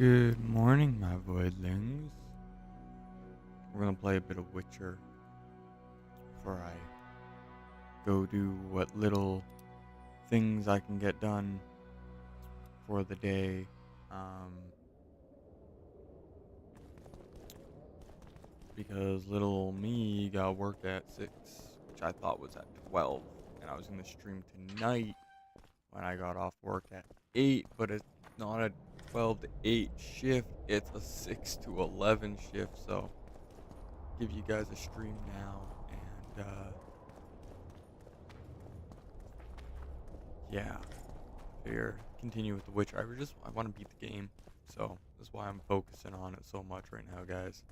Good morning, my voidlings. We're gonna play a bit of Witcher before I go do what little things I can get done for the day. Because little ol' me got work at 6, which I thought was at 12, and I was gonna stream tonight when I got off work at 8, but it's not a 12 to 8 shift, it's a 6 to 11 shift, so give you guys a stream now, and yeah, here, continue with the Witcher. I want to beat the game, so that's why I'm focusing on it so much right now, guys.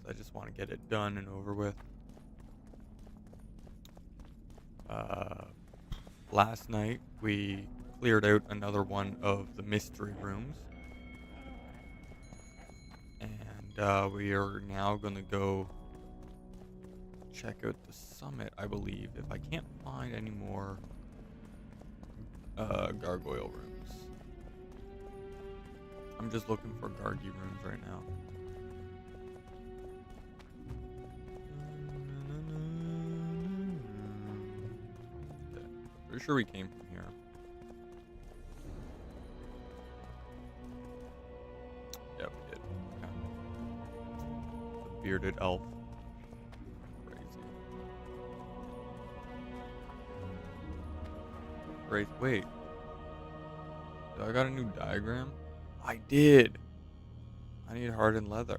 I just want to get it done and over with. Last night we cleared out another one of the mystery rooms, and we are now gonna go check out the summit, I believe, if I can't find any more gargoyle rooms. I'm just looking for gargy rooms right now. Pretty sure we came from here. Yeah, we did. Okay. The bearded elf. Crazy. Wait. Did I got a new diagram? I did. I need hardened leather.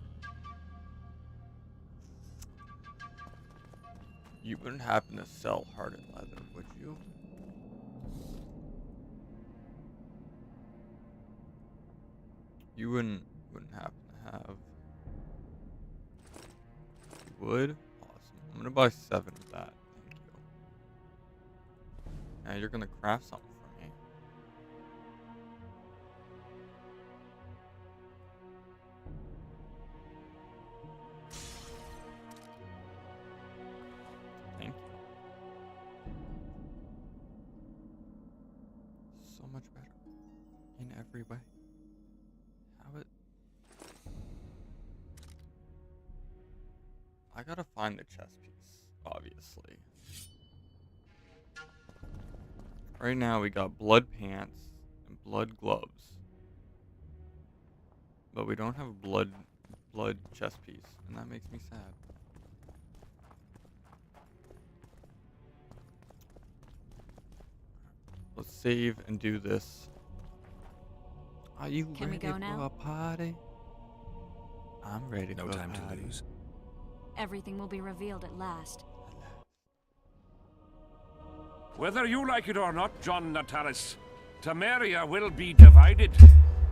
You wouldn't happen to sell hardened leather, would you? You wouldn't happen to have. You would? Awesome. I'm gonna buy 7 of that. Thank you. Now you're gonna craft something for me. Thank you. So much better. In every way. I gotta find the chess piece, obviously. Right now we got blood pants and blood gloves. But we don't have a blood chess piece, and that makes me sad. Let's save and do this. Are you ready for a party? I'm ready for a party. No time to lose. Everything will be revealed at last. Whether you like it or not, John Natalis, Temeria will be divided.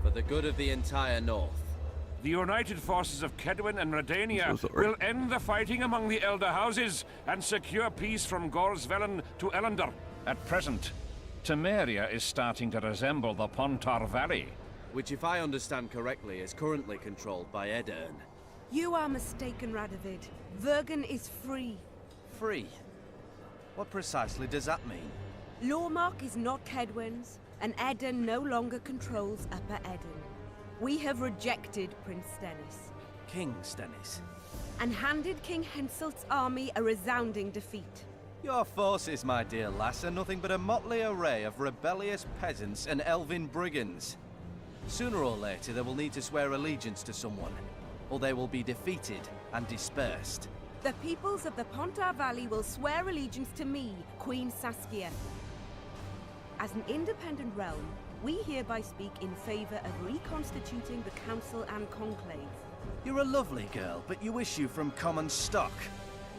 For the good of the entire North. The united forces of Kedwin and Redania will end the fighting among the Elder Houses and secure peace from Gorsvelen to Ellender. At present, Temeria is starting to resemble the Pontar Valley. Which, if I understand correctly, is currently controlled by Edirn. You are mistaken, Radovid. Vergen is free. Free? What precisely does that mean? Lawmark is not Kedwen's, and Edirn no longer controls Upper Edirn. We have rejected Prince Stennis. King Stennis? And handed King Henselt's army a resounding defeat. Your forces, my dear lass, are nothing but a motley array of rebellious peasants and elven brigands. Sooner or later, they will need to swear allegiance to someone, or they will be defeated and dispersed. The peoples of the Pontar Valley will swear allegiance to me, Queen Saskia. As an independent realm, we hereby speak in favor of reconstituting the Council and Conclave. You're a lovely girl, but you issue from common stock.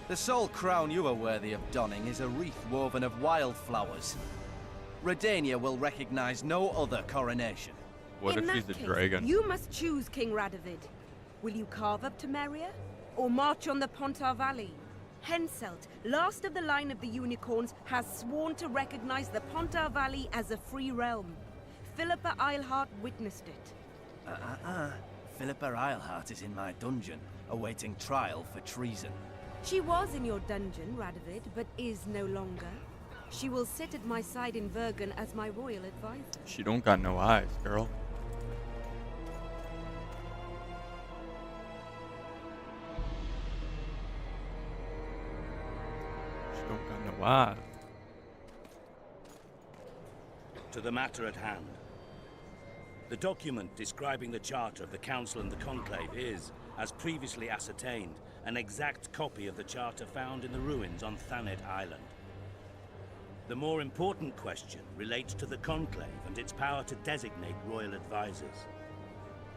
The sole crown you are worthy of donning is a wreath woven of wildflowers. Redania will recognize no other coronation. What if she's a dragon? You must choose, King Radovid. Will you carve up Temeria, or march on the Pontar Valley? Henselt, last of the line of the unicorns, has sworn to recognize the Pontar Valley as a free realm. Philippa Eilhart witnessed it. Philippa Eilhart is in my dungeon, awaiting trial for treason. She was in your dungeon, Radovid, but is no longer. She will sit at my side in Vergen as my royal advisor. She don't got no eyes, girl. Got no eyes. To the matter at hand. The document describing the charter of the Council and the Conclave is, as previously ascertained, an exact copy of the charter found in the ruins on Thanet Island. The more important question relates to the Conclave and its power to designate royal advisors.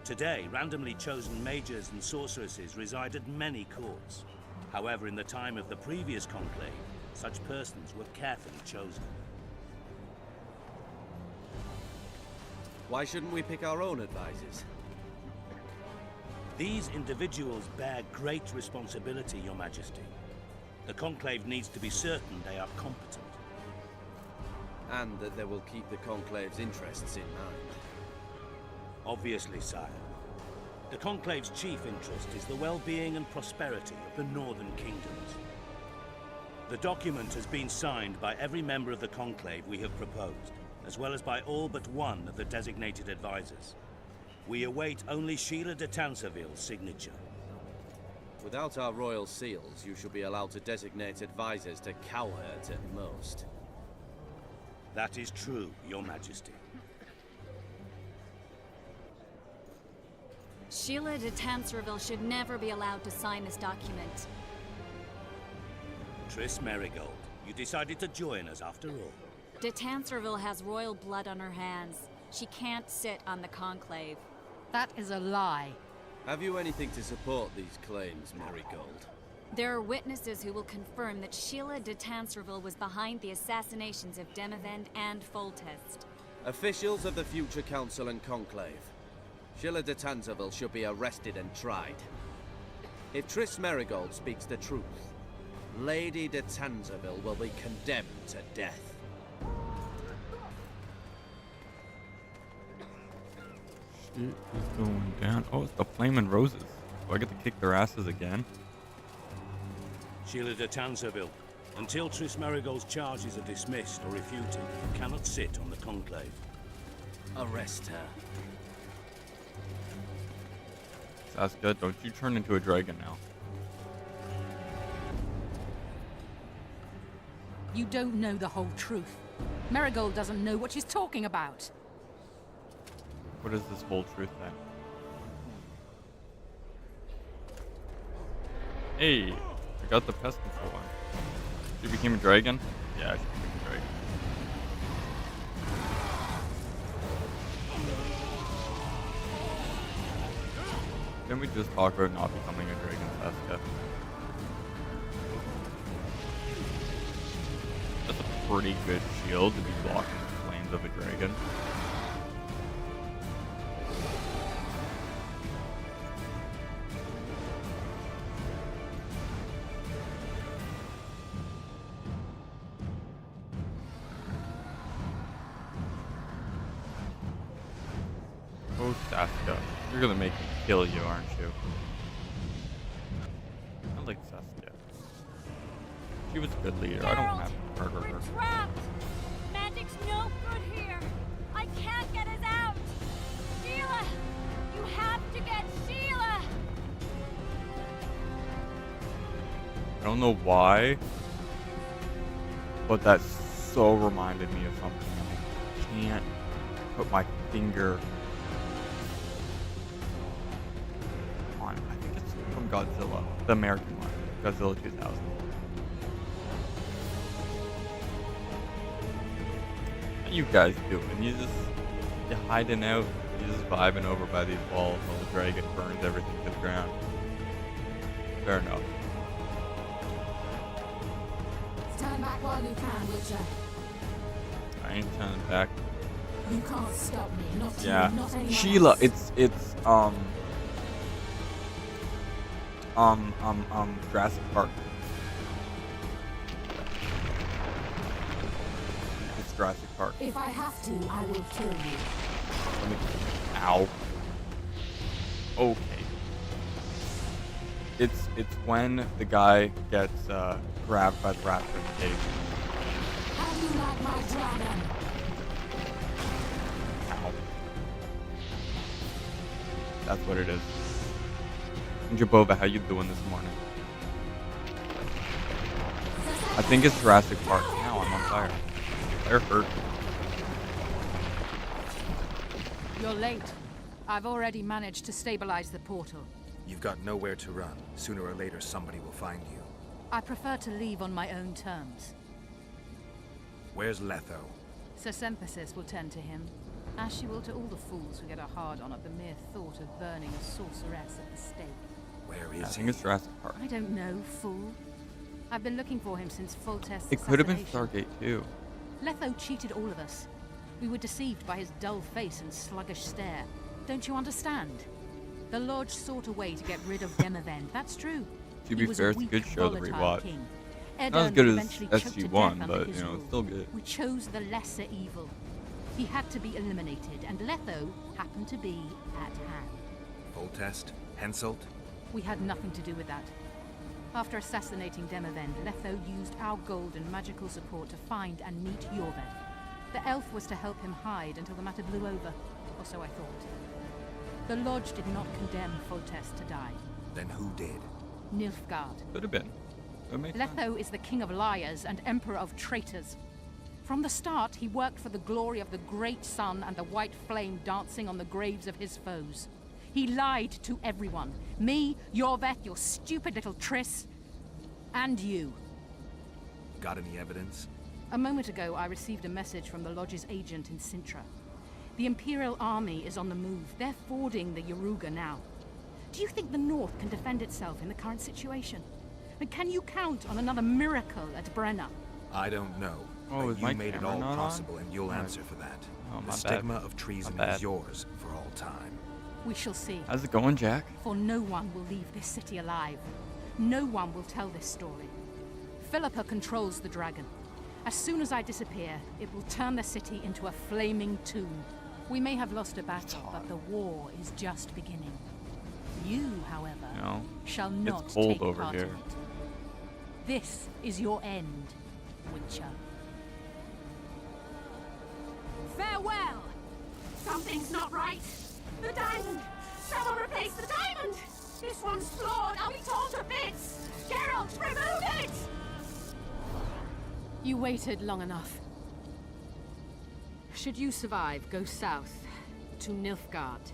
Today, randomly chosen mages and sorceresses reside at many courts. However, in the time of the previous Conclave, such persons were carefully chosen. Why shouldn't we pick our own advisors? These individuals bear great responsibility, Your Majesty. The Conclave needs to be certain they are competent. And that they will keep the Conclave's interests in mind. Obviously, sire. The Conclave's chief interest is the well-being and prosperity of the Northern Kingdoms. The document has been signed by every member of the Conclave we have proposed, as well as by all but one of the designated advisors. We await only Sheila de Tanserville's signature. Without our royal seals, you should be allowed to designate advisors to cowherds at most. That is true, Your Majesty. Sheila de Tanserville should never be allowed to sign this document. Triss Merigold, you decided to join us after all. De Tanserville has royal blood on her hands. She can't sit on the Conclave. That is a lie. Have you anything to support these claims, Marigold? There are witnesses who will confirm that Sheila de Tanserville was behind the assassinations of Demavend and Foltest. Officials of the future Council and Conclave. Sheila de Tanserville should be arrested and tried. If Triss Merigold speaks the truth, Lady de Tanserville will be condemned to death. Shit is going down. Oh, it's the Flamin' Roses. Do I get to kick their asses again? Sheila de Tanserville, until Triss Merigold's charges are dismissed or refuted, you cannot sit on the Conclave. Arrest her. Saskia, don't you turn into a dragon now. You don't know the whole truth. Marigold doesn't know what she's talking about. What is this whole truth then? Hey, I got the pest control one. She became a dragon? Yeah, she became a dragon. Didn't we just talk about not becoming a dragon, Saskia? That's a pretty good shield to be blocking the flames of a dragon. Oh, Saskia. You're gonna make me kill you, aren't you? I like Saskia. She was a good leader. I don't have to murder her. We're trapped! Magic's no good here! I can't get us out! Sheila! You have to get Sheila! I don't know why, but that so reminded me of something. I can't put my finger on. I think it's from Godzilla, the American one, Godzilla 2000. What you guys doing? You hiding out, you just vibing over by these walls while the dragon burns everything to the ground. Fair enough. Stand back while you can, Witcher. I ain't turning back. You can't stop me. Not Yeah, you, not anyone Sheila. else. It's Jurassic Park. It's Jurassic Park. If I have to, I will kill you. Let me. Ow. Okay. It's when the guy gets grabbed by the raptor in the cage. How do you like my dragon? Ow. That's what it is. And Jabova, how you doing this morning? I think it's Jurassic Park. Now I'm on fire. Fire hurt. You're late. I've already managed to stabilize the portal. You've got nowhere to run. Sooner or later, somebody will find you. I prefer to leave on my own terms. Where's Letho? Sir Sempesis will tend to him, as she will to all the fools who get a hard on at the mere thought of burning a sorceress at the stake. Where I is think he? it's Jurassic Park. I don't know, fool. I've been looking for him since Foltest's It could have been assassination. Stargate too. Letho cheated all of us. We were deceived by his dull face and sluggish stare. Don't you understand? The Lodge sought a way to get rid of Demavend. That's true. To He be was fair, a it's a weak, good show to volatile rewatch. king. Not as Edern good as eventually choked to death SG-1, under but his you know, rule. it's still good. We chose the lesser evil. He had to be eliminated, and Letho happened to be at hand. Foltest? Henselt? We had nothing to do with that. After assassinating Demavend, Letho used our gold and magical support to find and meet Yorved. The elf was to help him hide until the matter blew over, or so I thought. The Lodge did not condemn Foltest to die. Then who did? Nilfgaard. Could have been. That makes sense. Letho is the king of liars and emperor of traitors. From the start, he worked for the glory of the great sun and the white flame dancing on the graves of his foes. He lied to everyone. Me, Yorveth, your stupid little Triss, and you. Got any evidence? A moment ago, I received a message from the Lodge's agent in Sintra. The Imperial Army is on the move. They're fording the Yaruga now. Do you think the North can defend itself in the current situation? And can you count on another miracle at Brenna? I don't know. Oh, but is you my made it camera all not on? possible, and you'll Alright. answer for that. Oh, The my stigma bad. of treason My bad. is yours for all time. We shall see. How's it going, Jack? For no one will leave this city alive. No one will tell this story. Philippa controls the dragon. As soon as I disappear, it will turn the city into a flaming tomb. We may have lost a battle, but the war is just beginning. You, however, No. shall not It's cold take over part here. in it. This is your end, Witcher. Farewell! Something's not right. The diamond! Someone replace the diamond! This one's flawed. I'll be torn to bits! Geralt, remove it! You waited long enough. Should you survive, go south to Nilfgaard,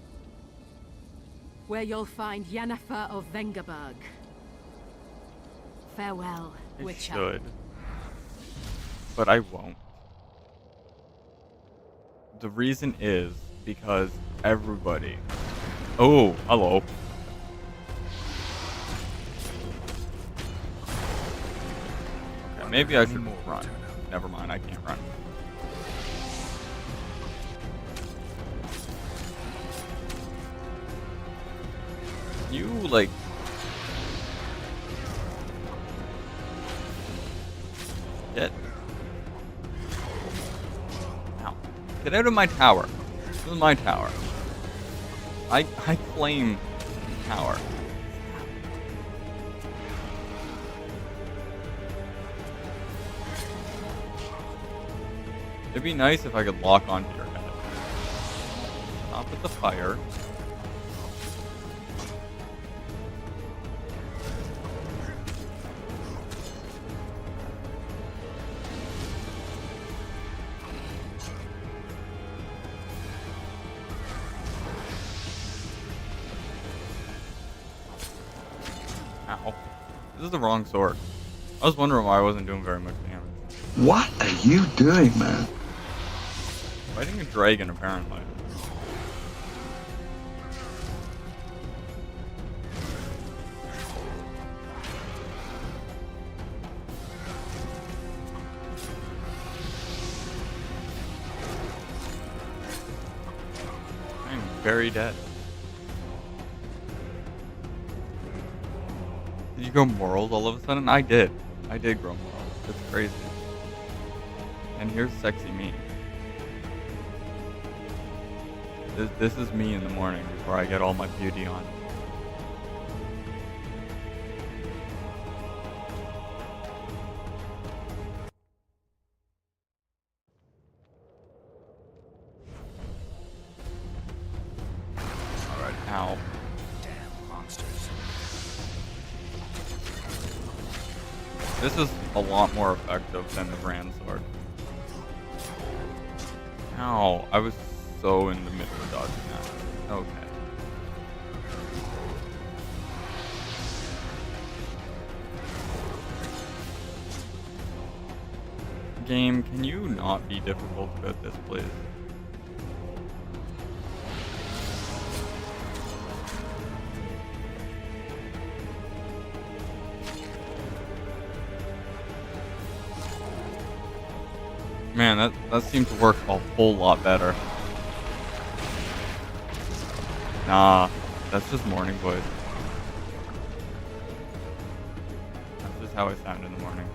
where you'll find Yennefer of Vengerberg. Farewell, I Witcher. should. But I won't. The reason is because everybody... Oh, hello. Okay, maybe I should run. Never mind, I can't run. You, like... Get... Ow. Get out of my tower. This is my tower. I claim the tower. It'd be nice if I could lock onto your head. Stop with the fire. Ow. This is the wrong sword. I was wondering why I wasn't doing very much damage. What are you doing, man? Fighting a dragon, apparently. I'm very dead. Did you grow morals all of a sudden? I did. I did grow morals. It's crazy. And here's sexy me. This is me in the morning before I get all my beauty on. Alright, ow. Damn monsters. This is a lot more effective than the Grand Sword. Ow, I was so in the midst of dodging that. Okay. Game, can you not be difficult about this, please? Man, that seemed to work a whole lot better. Nah, that's just morning voice. That's just how I sound in the morning.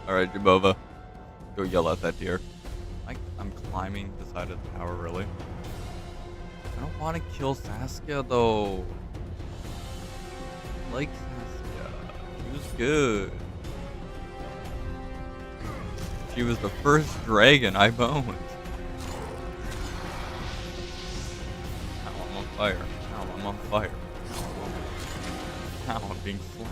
Alright, Jabova. Go yell at that deer. I'm climbing the side of the tower, really? I don't want to kill Saskia, though. I like Saskia. She was good. She was the first dragon I boned. Now I'm on fire. Now I'm on fire. Now I'm being slammed.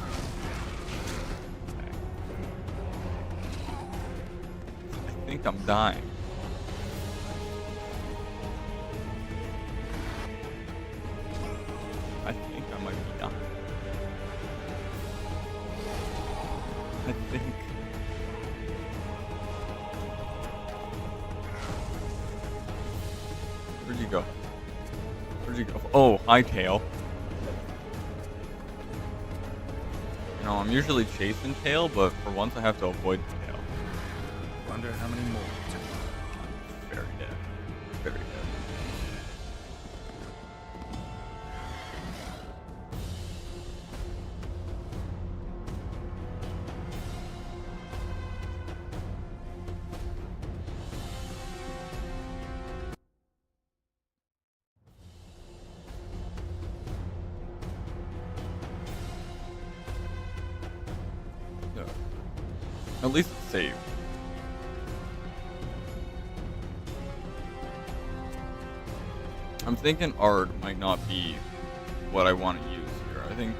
I think I'm dying. I think I might be dying. I think. Where'd you go? Where'd you go? Oh, hi, Tail. You know, I'm usually chasing Tail, but for once I have to avoid Tail. Wonder how many more. Very dead. Very dead. Yeah. At least it's saved. I'm thinking Ard might not be what I want to use here. I think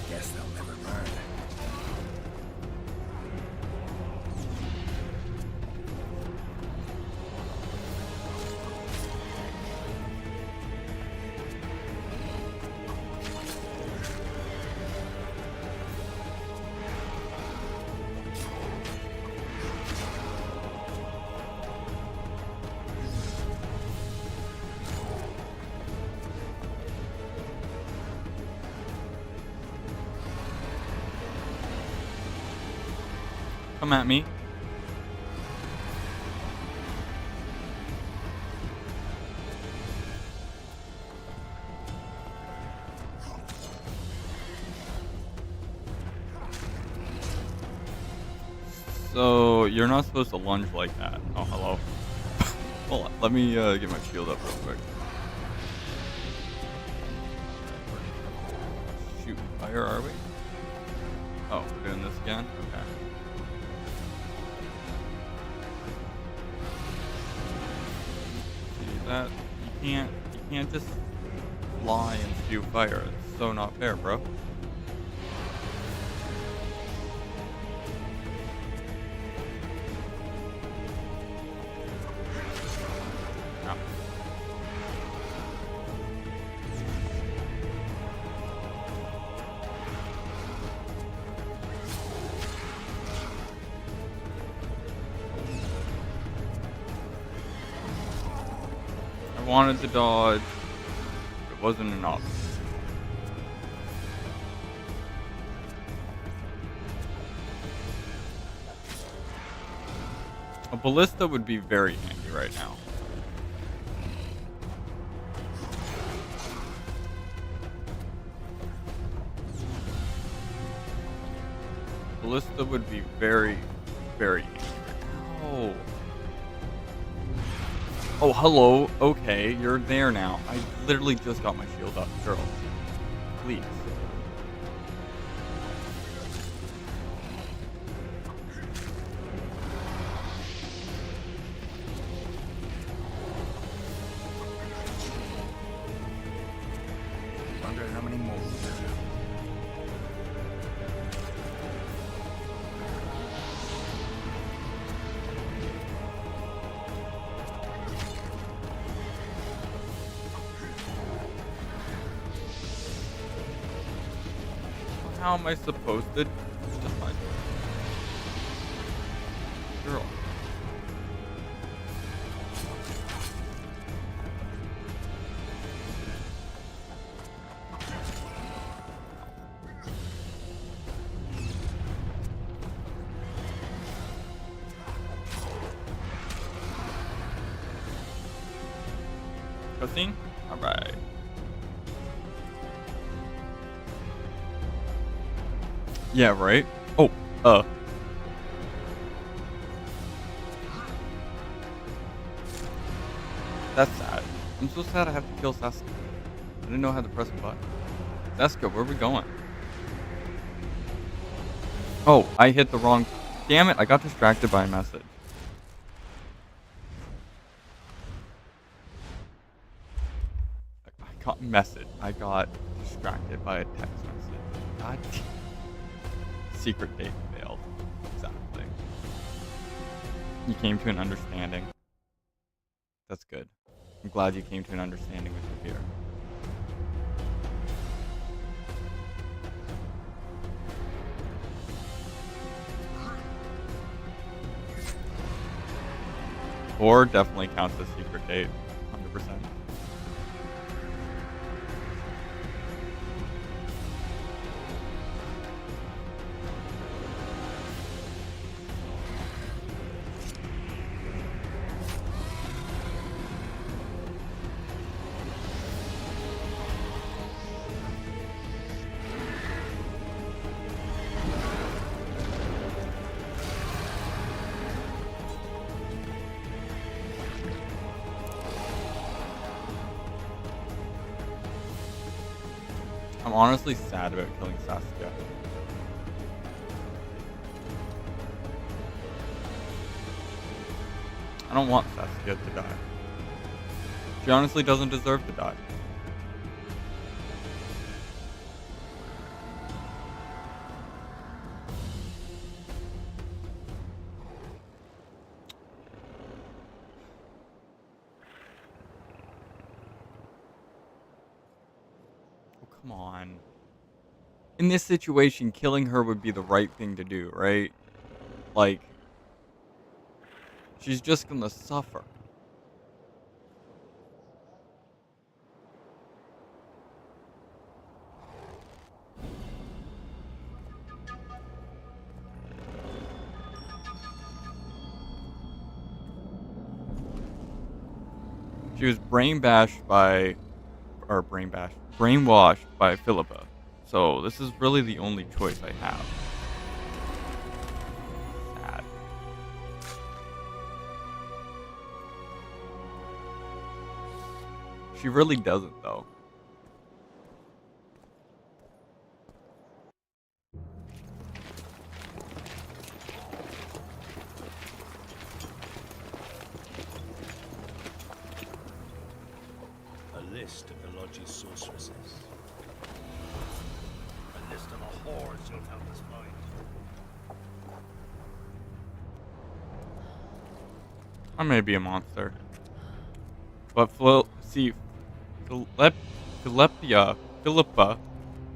Guess they'll never learn. come at me. So, you're not supposed to lunge like that. Oh, hello. Hold on, let me get my shield up real quick. Shoot, fire, are we? Oh, we're doing this again? Okay. See that? You can't just fly and spew fire. It's so not fair, bro. Wanted to dodge, it wasn't enough. A ballista would be very handy right now. Ballista would be very, very handy. Oh. Oh, hello. Okay, you're there now. I literally just got my shield up, girl. Please. How am I supposed to dodge? Girl. Cutscene? Alright. Yeah, right? Oh, That's sad. I'm so sad I have to kill Sasuke. I didn't know how to press a button. Sasuke, where are we going? Oh, I hit the wrong... Damn it, I got distracted by a message. I got distracted by a text message. God damn. Secret date failed. Exactly. You came to an understanding. That's good. I'm glad you came to an understanding with your fear. Or definitely counts as secret date. 100%. I'm honestly sad about killing Sasuke. I don't want Sasuke to die. She honestly doesn't deserve to die. Oh, come on. In this situation, killing her would be the right thing to do, right? Like, she's just gonna suffer. She was brainwashed by Philippa. So this is really the only choice I have. Sad. She really doesn't, though. A list of the Lodge's sorceresses. A list of the hordes you'll help us find. I may be a monster. But Philippa,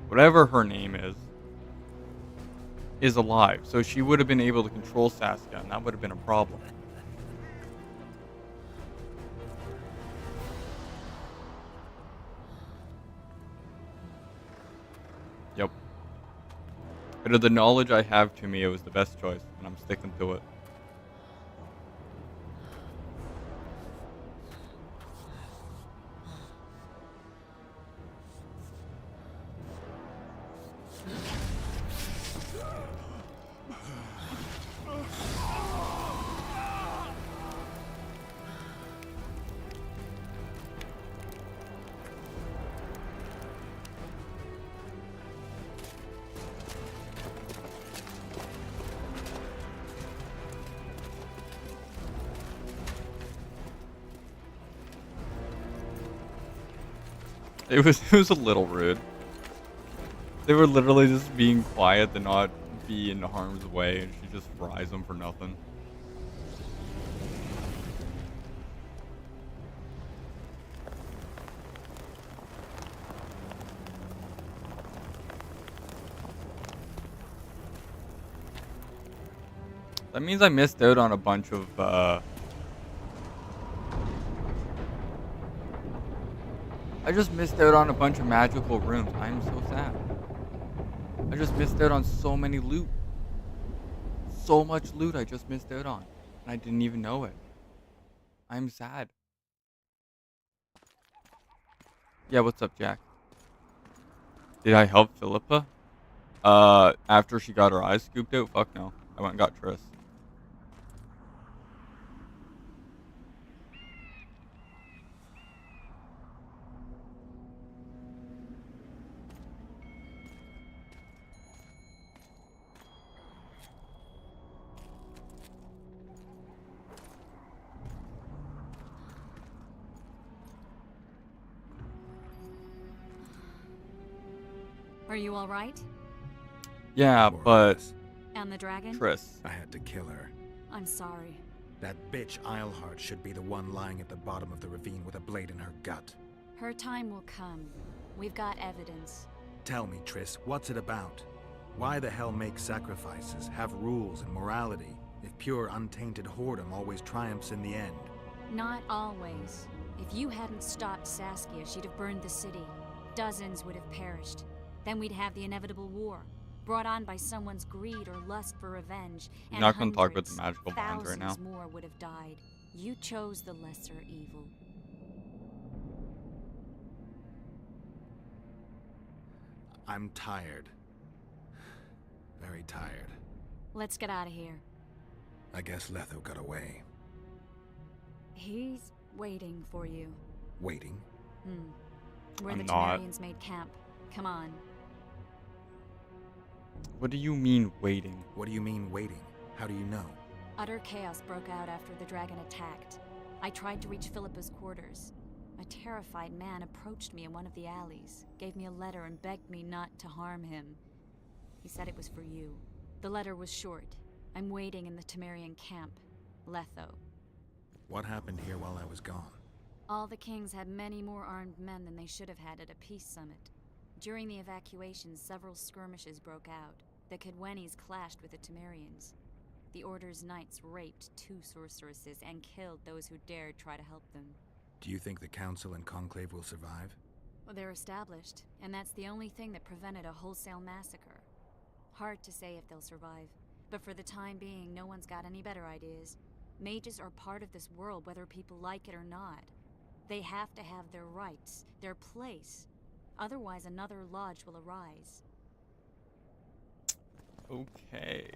whatever her name is alive. So she would have been able to control Sasuke, and that would have been a problem. Yep. But of the knowledge I have to me, it was the best choice, and I'm sticking to it. It was a little rude. They were literally just being quiet to not be in harm's way, and she just fries them for nothing. That means I missed out on a bunch of, I just missed out on a bunch of magical rooms. I am so sad. I just missed out on so many loot. So much loot I just missed out on. And I didn't even know it. I'm sad. Yeah, what's up, Jack? Did I help Philippa? After she got her eyes scooped out? Fuck no. I went and got Triss. Are you all right? Yeah, More or but less. And the dragon? Triss. I had to kill her. I'm sorry. That bitch Eilhart should be the one lying at the bottom of the ravine with a blade in her gut. Her time will come. We've got evidence. Tell me, Triss, what's it about? Why the hell make sacrifices, have rules and morality, if pure, untainted whoredom always triumphs in the end? Not always. If you hadn't stopped Saskia, she'd have burned the city. Dozens would have perished. Then we'd have the inevitable war, brought on by someone's greed or lust for revenge. You're not going to talk about the magical bonds right now. Thousands more would have died. You chose the lesser evil. I'm tired. Very tired. Let's get out of here. I guess Letho got away. He's waiting for you. Waiting? Where I'm the not. Temerians made camp. Come on. What do you mean waiting? What do you mean waiting? How do you know? Utter chaos broke out after the dragon attacked. I tried to reach Philippa's quarters. A terrified man approached me in one of the alleys, gave me a letter and begged me not to harm him. He said it was for you. The letter was short. I'm waiting in the Temerian camp, Letho. What happened here while I was gone? All the kings had many more armed men than they should have had at a peace summit. During the evacuation, several skirmishes broke out. The Kedwenis clashed with the Temerians. The Order's knights raped 2 sorceresses and killed those who dared try to help them. Do you think the Council and Conclave will survive? Well, they're established, and that's the only thing that prevented a wholesale massacre. Hard to say if they'll survive, but for the time being, no one's got any better ideas. Mages are part of this world, whether people like it or not. They have to have their rights, their place. Otherwise, another lodge will arise. Okay.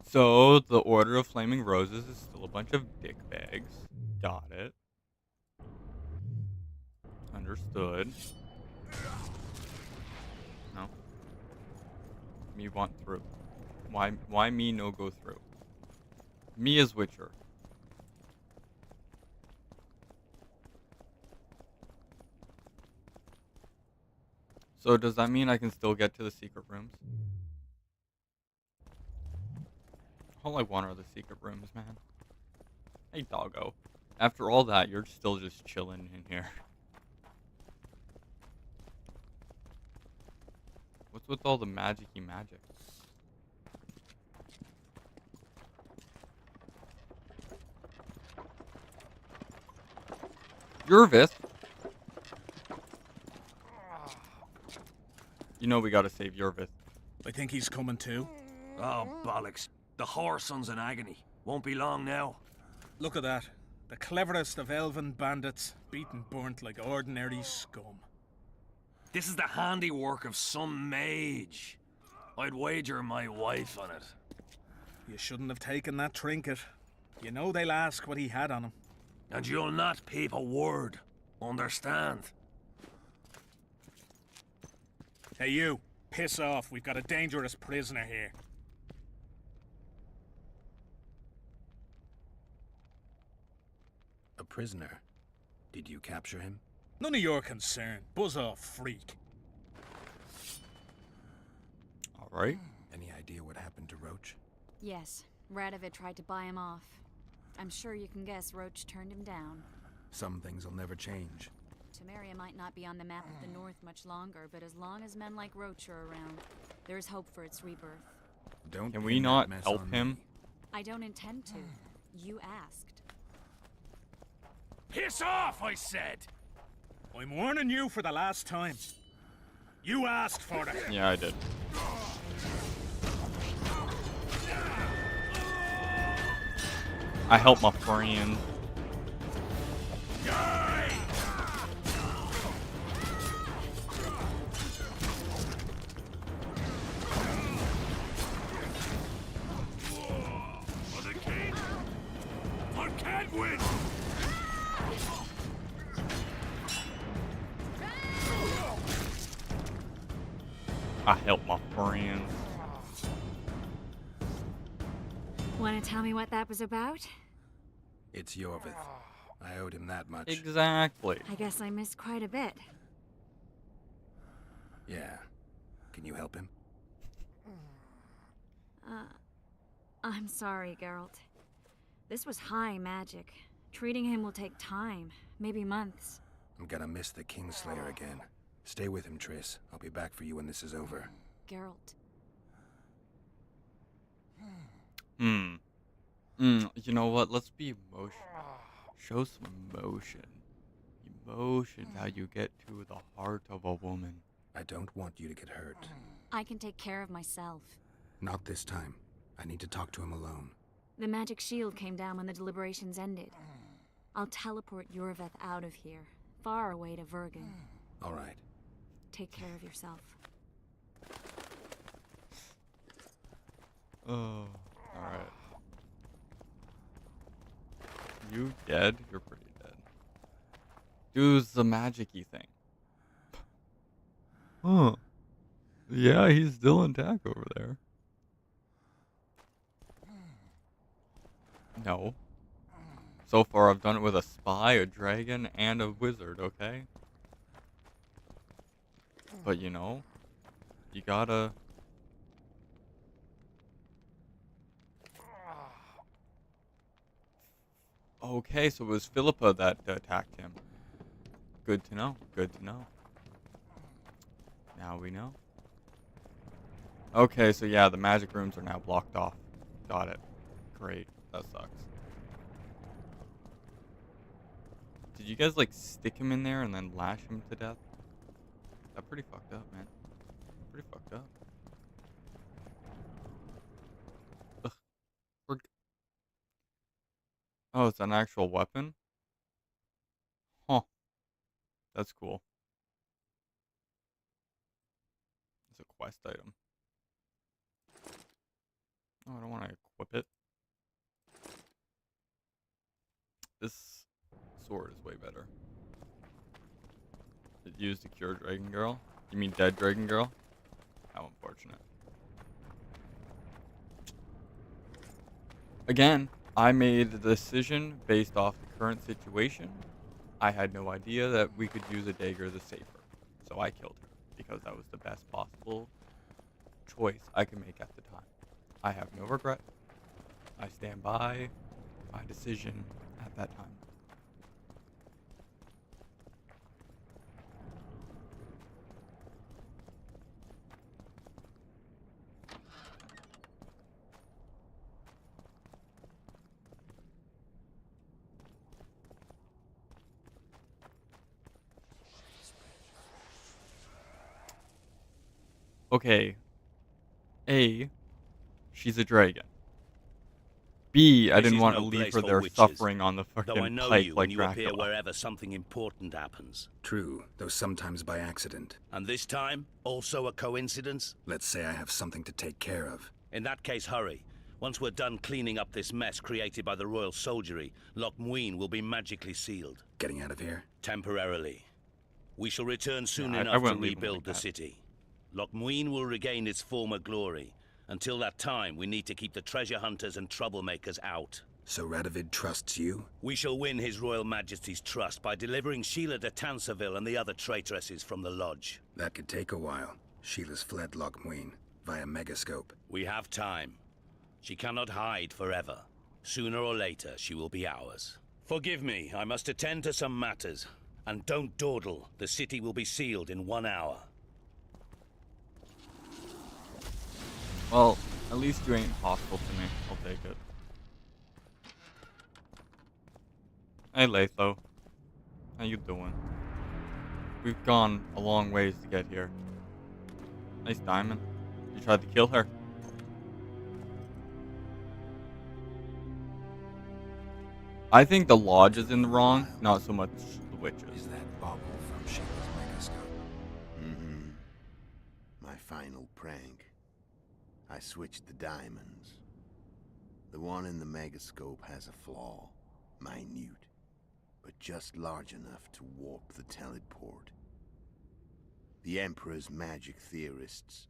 So, the Order of Flaming Roses is still a bunch of dickbags. Got it. Understood. No. Me want through. Why me no go through? Me as Witcher. So does that mean I can still get to the secret rooms? All I want are the secret rooms, man. Hey, doggo. After all that, you're still just chilling in here. What's with all the magic-y magic? Yervith! You know we gotta save Yervith. I think he's coming too. Oh, bollocks. The whoreson's in agony. Won't be long now. Look at that. The cleverest of elven bandits, beaten burnt like ordinary scum. This is the handiwork of some mage. I'd wager my wife on it. You shouldn't have taken that trinket. You know they'll ask what he had on him. And you'll not peep a word. Understand? Hey you, piss off. We've got a dangerous prisoner here. A prisoner? Did you capture him? None of your concern. Buzz off, freak. Alright. Any idea what happened to Roach? Yes, Radovid tried to buy him off. I'm sure you can guess Roach turned him down. Some things will never change. Temeria might not be on the map of the North much longer, but as long as men like Roach are around, there's hope for its rebirth. Don't Can pin we that not mess help on him? me. I don't intend to. You asked. Piss off, I said! I'm warning you for the last time. You asked for it. Yeah, I did. I helped my friend. I helped my friend. Want to tell me what that was about? It's Yorvith. I owed him that much. Exactly. I guess I missed quite a bit. Yeah. Can you help him? I'm sorry, Geralt. This was high magic. Treating him will take time, maybe months. I'm gonna miss the Kingslayer again. Stay with him, Triss. I'll be back for you when this is over. Geralt. You know what? Let's be emotional. Show some emotion. Emotion's how you get to the heart of a woman. I don't want you to get hurt. I can take care of myself. Not this time. I need to talk to him alone. The magic shield came down when the deliberations ended. I'll teleport Yorveth out of here, far away to Vergen. All right. Take care of yourself. Oh, alright. You dead? You're pretty dead. Dude's the magic-y thing. Huh. Yeah, he's still intact over there. No. So far, I've done it with a spy, a dragon, and a wizard, okay? But you know, you gotta... Okay, so it was Philippa that attacked him. Good to know. Good to know. Now we know. Okay, so yeah, the magic rooms are now blocked off. Got it. Great. That sucks. Did you guys, like, stick him in there and then lash him to death? That's pretty fucked up, man. Pretty fucked up. Ugh. Oh, it's an actual weapon? Huh. That's cool. It's a quest item. Oh, I don't want to equip it. This sword is way better. It used to cure Dragon Girl? You mean dead Dragon Girl? How unfortunate. Again, I made the decision based off the current situation. I had no idea that we could use a dagger to save her. So I killed her because that was the best possible choice I could make at the time. I have no regret. I stand by my decision at that time. Okay. A, she's a dragon. B, I didn't want to leave her there suffering on the fucking pike like you Dracula. appear wherever something important happens. True, though sometimes by accident. And this time, also a coincidence? Let's say I have something to take care of. In that case, hurry. Once we're done cleaning up this mess created by the royal soldiery, Loch Muin will be magically sealed. Getting out of here? Temporarily. We shall return soon Yeah, I enough to wouldn't leave him rebuild like the that. city. Loch Muin will regain its former glory. Until that time, we need to keep the treasure hunters and troublemakers out. So Radovid trusts you? We shall win His Royal Majesty's trust by delivering Sheila de Tansarville and the other traitresses from the lodge. That could take a while. Sheila's fled Loch Muin via Megascope. We have time. She cannot hide forever. Sooner or later, she will be ours. Forgive me, I must attend to some matters. And don't dawdle. The city will be sealed in 1 hour. Well, at least you ain't hostile to me. I'll take it. Hey, Latho. How you doing? We've gone a long ways to get here. Nice diamond. You tried to kill her. I think the lodge is in the wrong, not so much the witches. Is that bauble from Sheila's megascope? Mm-hmm. My final prank. I switched the diamonds. The one in the megascope has a flaw. Minute. But just large enough to warp the teleport. The Emperor's magic theorists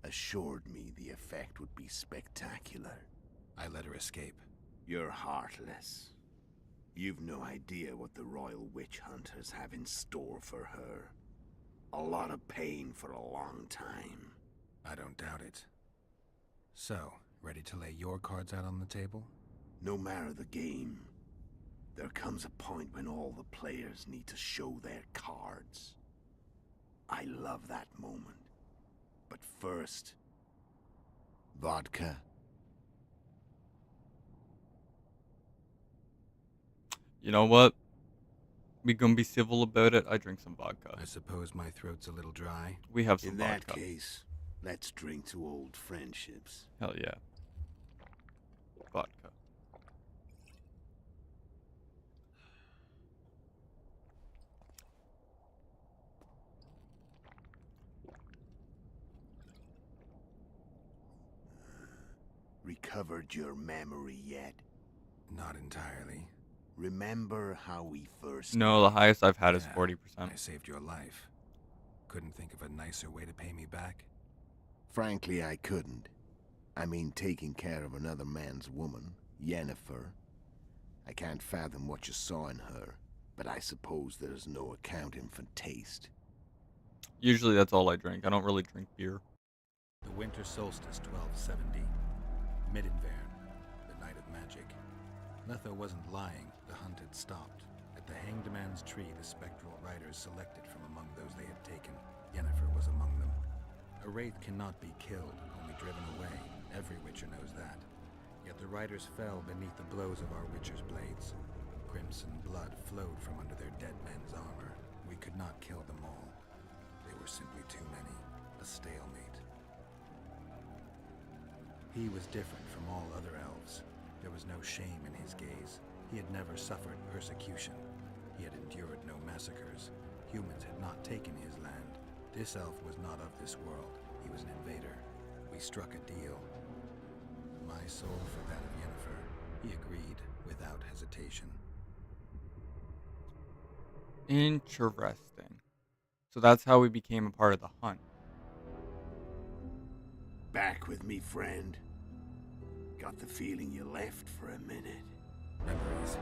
assured me the effect would be spectacular. I let her escape. You're heartless. You've no idea what the Royal Witch Hunters have in store for her. A lot of pain for a long time. I don't doubt it. So, ready to lay your cards out on the table? No matter the game, there comes a point when all the players need to show their cards. I love that moment. But first, vodka. You know what? We gonna be civil about it. I drink some vodka. I suppose my throat's a little dry. We have some In vodka. that case, let's drink to old friendships. Hell yeah. Vodka. Recovered your memory yet? Not entirely. Remember how we first... No, the highest I've had is Yeah, 40%. I saved your life. Couldn't think of a nicer way to pay me back? Frankly, I couldn't. I mean, taking care of another man's woman, Yennefer. I can't fathom what you saw in her, but I suppose there's no accounting for taste. Usually that's all I drink. I don't really drink beer. The winter solstice, 1270. Midinvern, the night of magic. Letho wasn't lying. The hunt had stopped. At the Hanged Man's tree, the spectral riders selected from among those they had taken. Yennefer was among them. A wraith cannot be killed, only driven away. Every witcher knows that. Yet the riders fell beneath the blows of our witcher's blades. Crimson blood flowed from under their dead men's armor. We could not kill them all. They were simply too many. A stalemate. He was different from all other elves. There was no shame in his gaze. He had never suffered persecution. He had endured no massacres. Humans had not taken his land. This elf was not of this world. He was an invader. We struck a deal. My soul for that of Yennefer. He agreed without hesitation. Interesting. So that's how we became a part of the hunt. Back with me, friend. Got the feeling you left for a minute. Memories.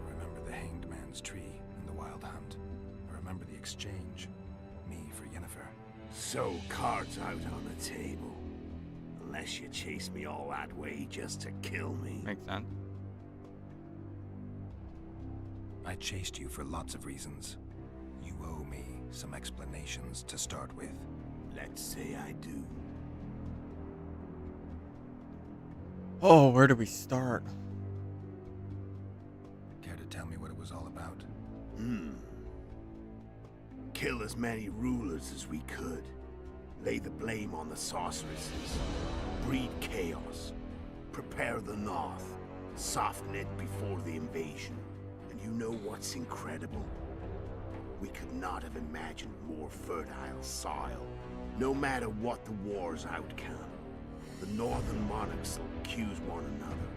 I remember the Hanged Man's tree and the wild hunt. I remember the exchange. Me for Yennefer. So, cards out on the table. Unless you chase me all that way just to kill me. Makes sense. I chased you for lots of reasons. You owe me some explanations to start with. Let's say I do. Oh, where do we start? Care to tell me what it was all about? Kill as many rulers as we could. Lay the blame on the sorceresses. Breed chaos. Prepare the north. Soften it before the invasion. And you know what's incredible? We could not have imagined more fertile soil. No matter what the war's outcome, the northern monarchs will accuse one another.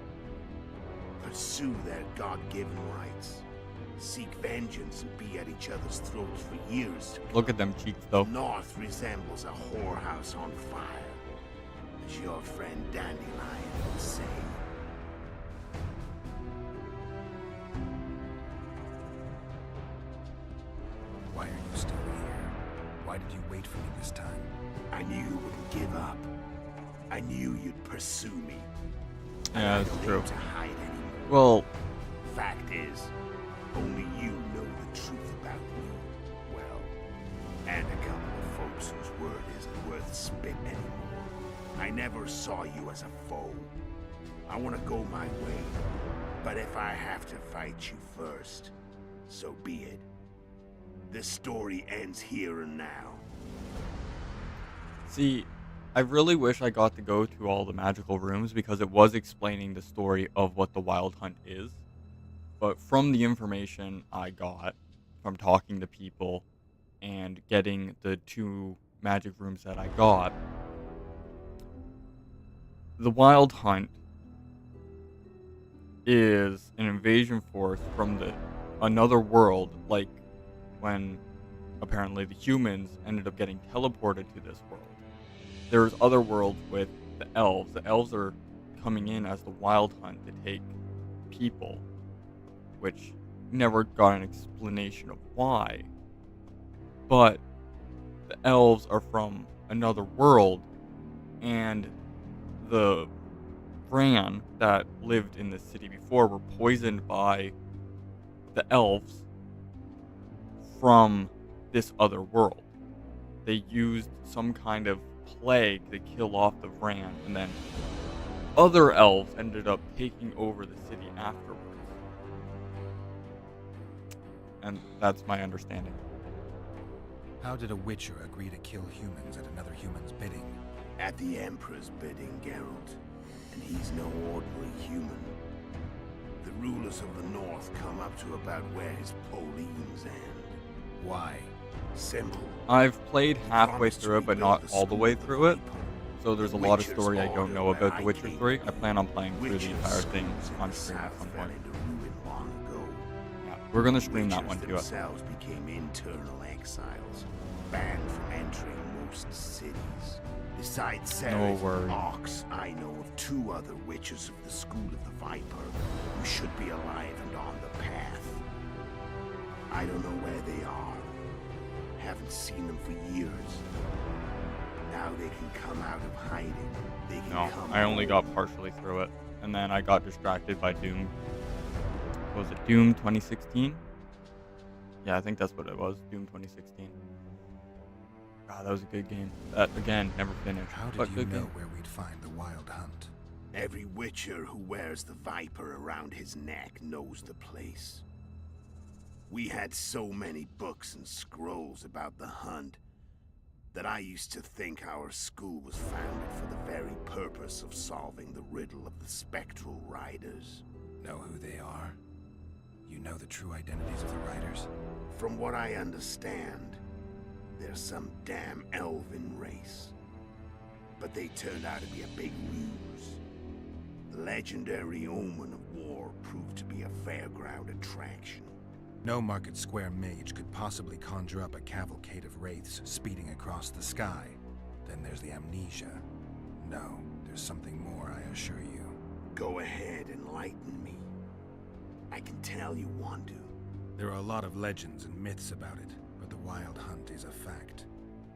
Pursue their God-given rights. Seek vengeance and be at each other's throats for years to come. Look at them cheeks, though. The north resembles a whorehouse on fire, as your friend Dandelion would say. Why are you still here? Why did you wait for me this time? I knew you wouldn't give up. I knew you'd pursue me. Yeah, I that's don't true. need to hide anymore. Well, Fact is, only you know the truth about me. Well, and a couple of folks whose word isn't worth spit anymore. I never saw you as a foe. I want to go my way. But if I have to fight you first, so be it. This story ends here and now. See, I really wish I got to go to all the magical rooms because it was explaining the story of what the Wild Hunt is. But from the information I got from talking to people and getting the 2 magic rooms that I got, the Wild Hunt is an invasion force from another world, like when apparently the humans ended up getting teleported to this world. There's other worlds with the elves. The elves are coming in as the Wild Hunt to take people, which never got an explanation of why. But the elves are from another world, and the Bran that lived in the city before were poisoned by the elves from this other world. They used some kind of plague to kill off the Bran, and then other elves ended up taking over the city afterwards. And that's my understanding. How did a Witcher agree to kill humans at another human's bidding? At the Emperor's bidding, Geralt. And he's no ordinary human. The rulers of the North come up to about where his poleems end. Why? Simple. I've played halfway through it, but not all the way through it. So there's a lot of story I don't know about The Witcher 3. I plan on playing through the entire thing on stream at some point. Yeah, we're gonna stream that one too. Themselves became internal exiles, banned from entering most cities. Besides Sarah's Ox, I know of 2 other witches of the School of the Viper who should be alive and on the path. I don't know where they are. Haven't seen them for years. Now they can come out of hiding. They can come I only got partially through it, and then I got distracted by Doom. Was it Doom 2016? Yeah, I think that's what it was. Doom 2016. God, that was a good game. That, again, never finished. How did you know where we'd find the Wild Hunt? Every Witcher who wears the Viper around his neck knows the place. We had so many books and scrolls about the hunt that I used to think our school was founded for the very purpose of solving the riddle of the spectral riders. Know who they are? You know the true identities of the riders? From what I understand, they're some damn elven race. But they turned out to be a big ruse. The legendary Omen of War proved to be a fairground attraction. No Market Square mage could possibly conjure up a cavalcade of wraiths speeding across the sky. Then there's the amnesia. No, there's something more, I assure you. Go ahead, enlighten me. I can tell you want to. There are a lot of legends and myths about it, but the Wild Hunt is a fact.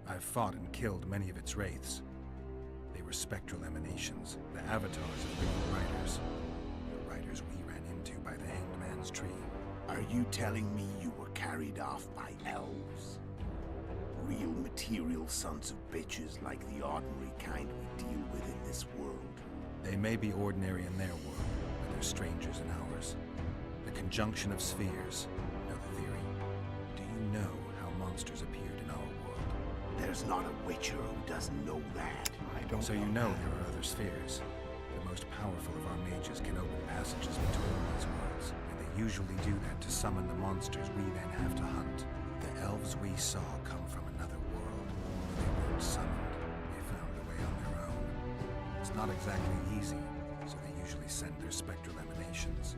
I've fought and killed many of its wraiths. They were spectral emanations, the avatars of real riders. The riders we ran into by the Hanged Man's Tree. Are you telling me you were carried off by elves? Real material sons of bitches like the ordinary kind we deal with in this world. They may be ordinary in their world, but they're strangers in ours. The conjunction of spheres. Know the theory? Do you know how monsters appeared in our world? There's not a Witcher who doesn't know that. I don't. So you know there are other spheres. The most powerful of our mages can open passages between these worlds, and they usually do that to summon the monsters we then have to hunt. The elves we saw come from another world. They weren't summoned. They found the way on their own. It's not exactly easy, so they usually send their spectral emanations.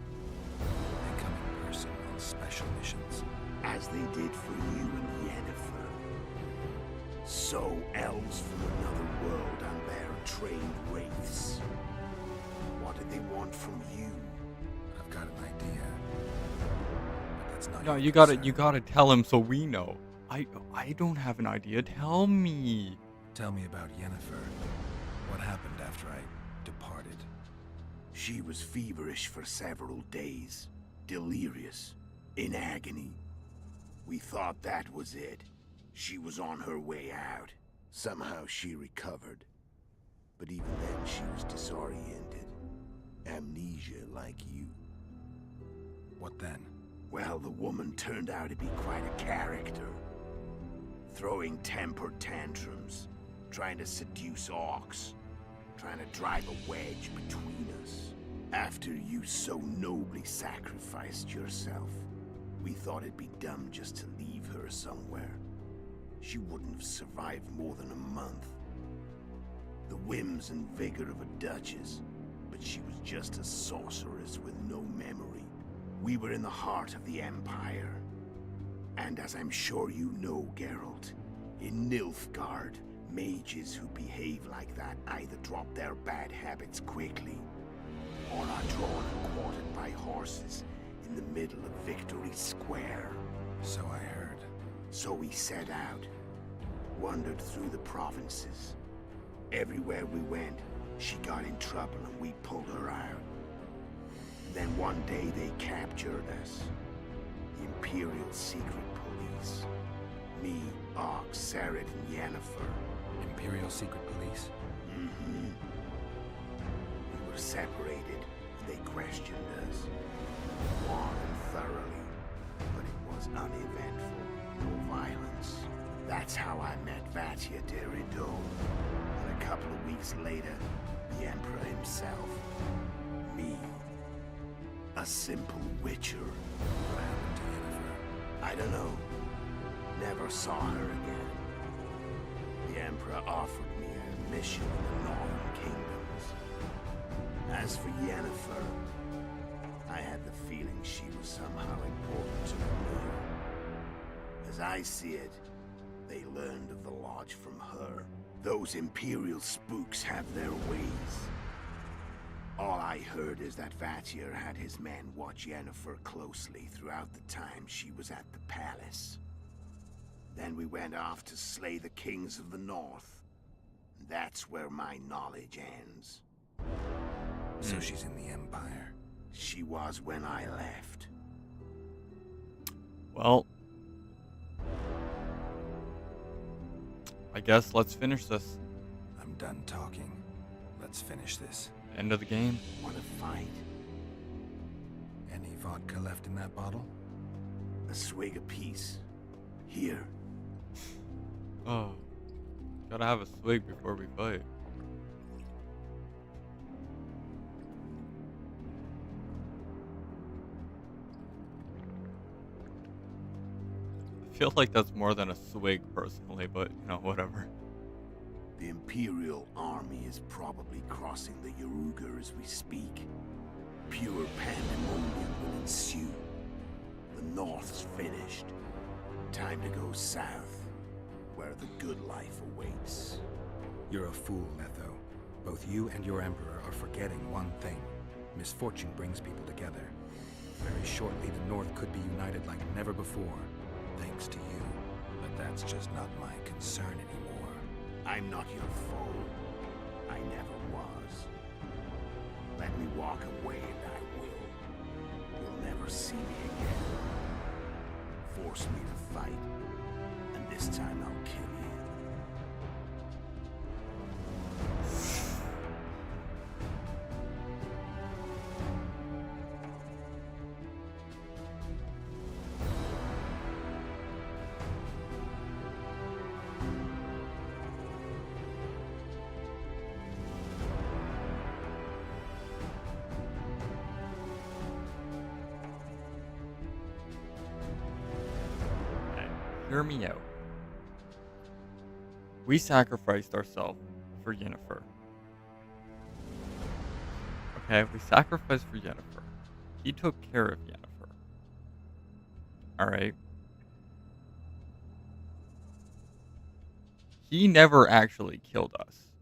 They come in person on special missions. As they did for you and Yennefer. So elves from another world and their trained wraiths. What do they want from you? I've got an idea. But that's not No, you gotta tell him so we know. I don't have an idea. Tell me. Tell me about Yennefer. What happened after I departed? She was feverish for several days. Delirious. In agony. We thought that was it. She was on her way out. Somehow she recovered. But even then she was disoriented. Amnesia like you. What then? Well, the woman turned out to be quite a character. Throwing temper tantrums, trying to seduce orcs, trying to drive a wedge between us. After you so nobly sacrificed yourself, we thought it'd be dumb just to leave her somewhere. She wouldn't have survived more than a month. The whims and vigor of a duchess, but she was just a sorceress with no memory. We were in the heart of the Empire. And as I'm sure you know, Geralt, in Nilfgaard, mages who behave like that either drop their bad habits quickly, or are drawn and quartered by horses in the middle of Victory Square. So I heard. So we set out, wandered through the provinces. Everywhere we went, she got in trouble and we pulled her out. Then one day they captured us. The Imperial Secret Police. Me, Og, Sarad, and Yennefer. Imperial Secret Police? Mm-hmm. We were separated, and they questioned us. Long and thoroughly, but it was uneventful. No violence. That's how I met Vatia de Rideau. And a couple of weeks later, the Emperor himself. Me. A simple witcher. What happened to Yennefer? I don't know. Never saw her again. The Emperor offered me a mission in the Northern Kingdoms. As for Yennefer, I had the feeling she was somehow important to me. As I see it, they learned of the Lodge from her. Those Imperial spooks have their ways. All I heard is that Vatir had his men watch Yennefer closely throughout the time she was at the palace. Then we went off to slay the kings of the north. That's where my knowledge ends. So she's in the Empire. She was when I left. Well, I guess let's finish this. I'm done talking. Let's finish this. End of the game. Wanna fight? Any vodka left in that bottle? A swig apiece. Here. Oh, gotta have a swig before we fight. I feel like that's more than a swig personally, but you know, whatever. The Imperial army is probably crossing the Yaruga as we speak. Pure pandemonium will ensue. The North's finished. Time to go south, where the good life awaits. You're a fool, Letho. Both you and your Emperor are forgetting one thing. Misfortune brings people together. Very shortly, the North could be united like never before, thanks to you. But that's just not my concern anymore. I'm not your foe. I never was. Let me walk away and I will. You'll never see me again. Force me to fight, and this time I'll kill you. Hear me out. We sacrificed ourselves for Yennefer. Okay, we sacrificed for Yennefer. He took care of Yennefer. Alright? He never actually killed us.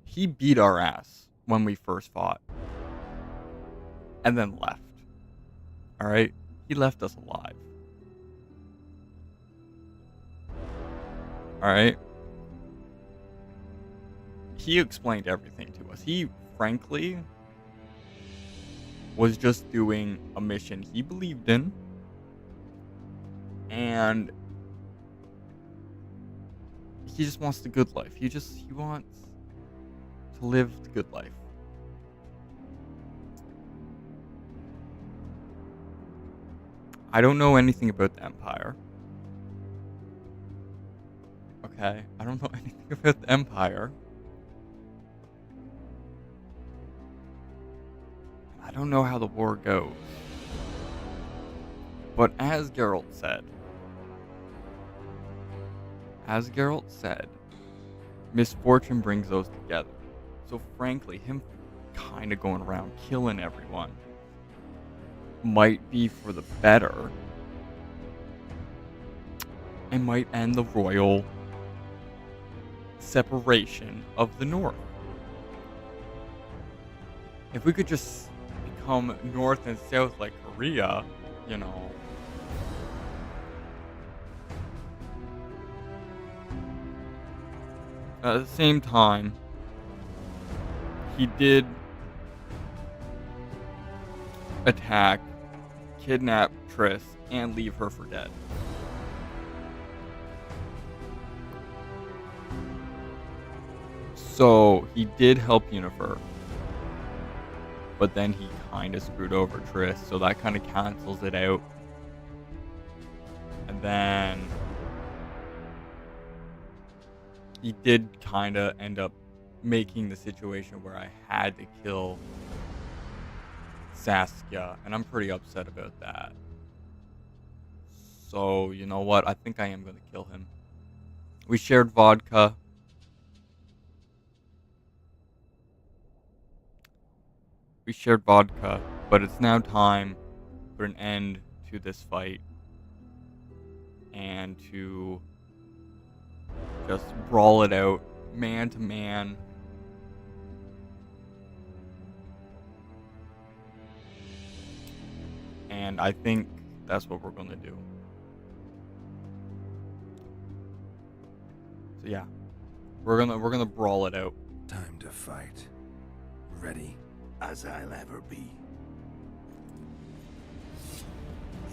He beat our ass when we first fought. And then left. Alright? He left us alive. Alright? He explained everything to us. He, frankly, was just doing a mission he believed in. And he just wants the good life. He wants to live the good life. I don't know anything about the Empire. Okay, I don't know anything about the Empire. I don't know how the war goes. But as Geralt said, misfortune brings those together. So frankly, him kind of going around killing everyone might be for the better. And might end the royal separation of the North. If we could just become North and South like Korea, you know. At the same time, he did attack, kidnap Triss, and leave her for dead. So, he did help Yennefer. But then he kind of screwed over Triss, so that kind of cancels it out. And then he did kind of end up making the situation where I had to kill Saskia, and I'm pretty upset about that. So, you know what? I think I am going to kill him. We shared vodka. But it's now time for an end to this fight and to just brawl it out, man to man. And I think that's what we're gonna do. So yeah, we're gonna brawl it out. Time to fight. Ready? As I'll ever be.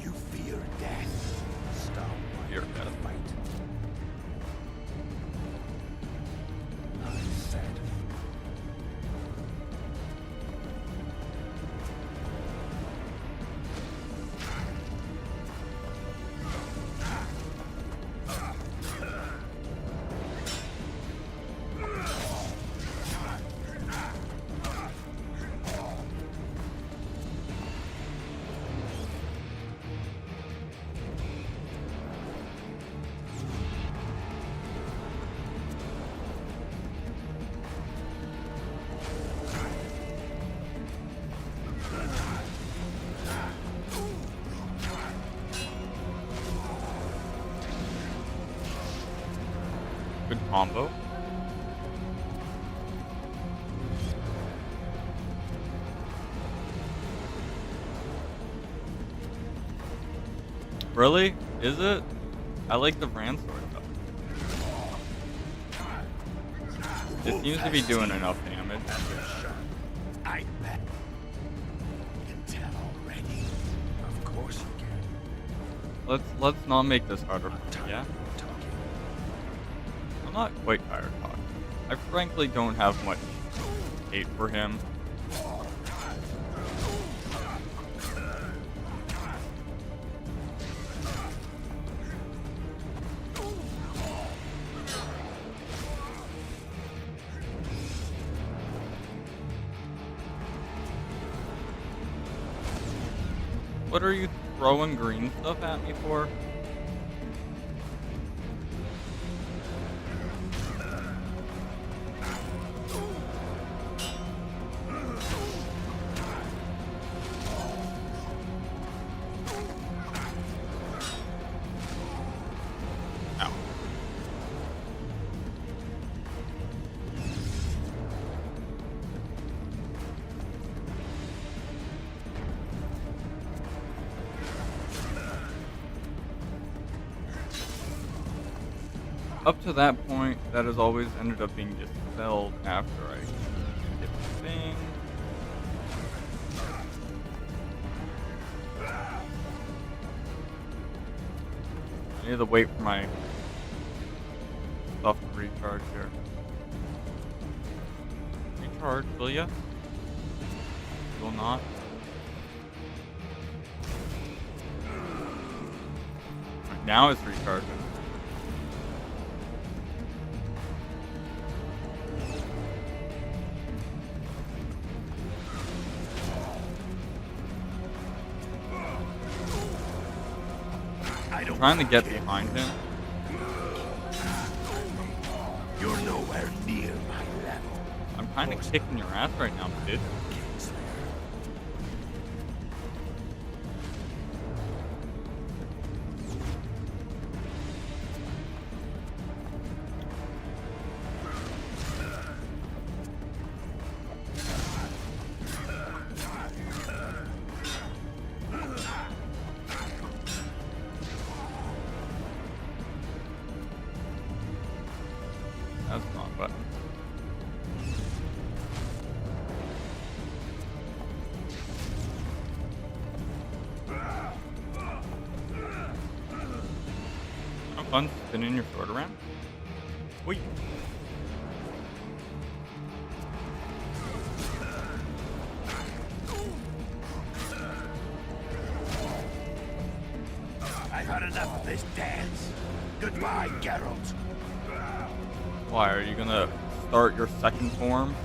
You fear death. Stop Fear death. the fight. I said. Good combo. Really? Is it? I like the Brand Sword though. It seems to be doing enough damage. I bet. You can tell already. Of course you can. Let's not make this harder for me, yeah? I'm not quite tired of talking. I frankly don't have much hate for him. What are you throwing green stuff at me for? Ow. Up to that point, that has always ended up being dispelled after I get the thing. I need to wait for my stuff to recharge here. Recharge, will ya? You will not? Now it's recharging. I'm trying to get behind him. You're nowhere near my level. I'm kind of kicking your ass right now, dude. That's the wrong button. Have fun spinning your sword around. Wait. I've had enough of this dance. Goodbye, Geralt. Why, are you gonna start your second form?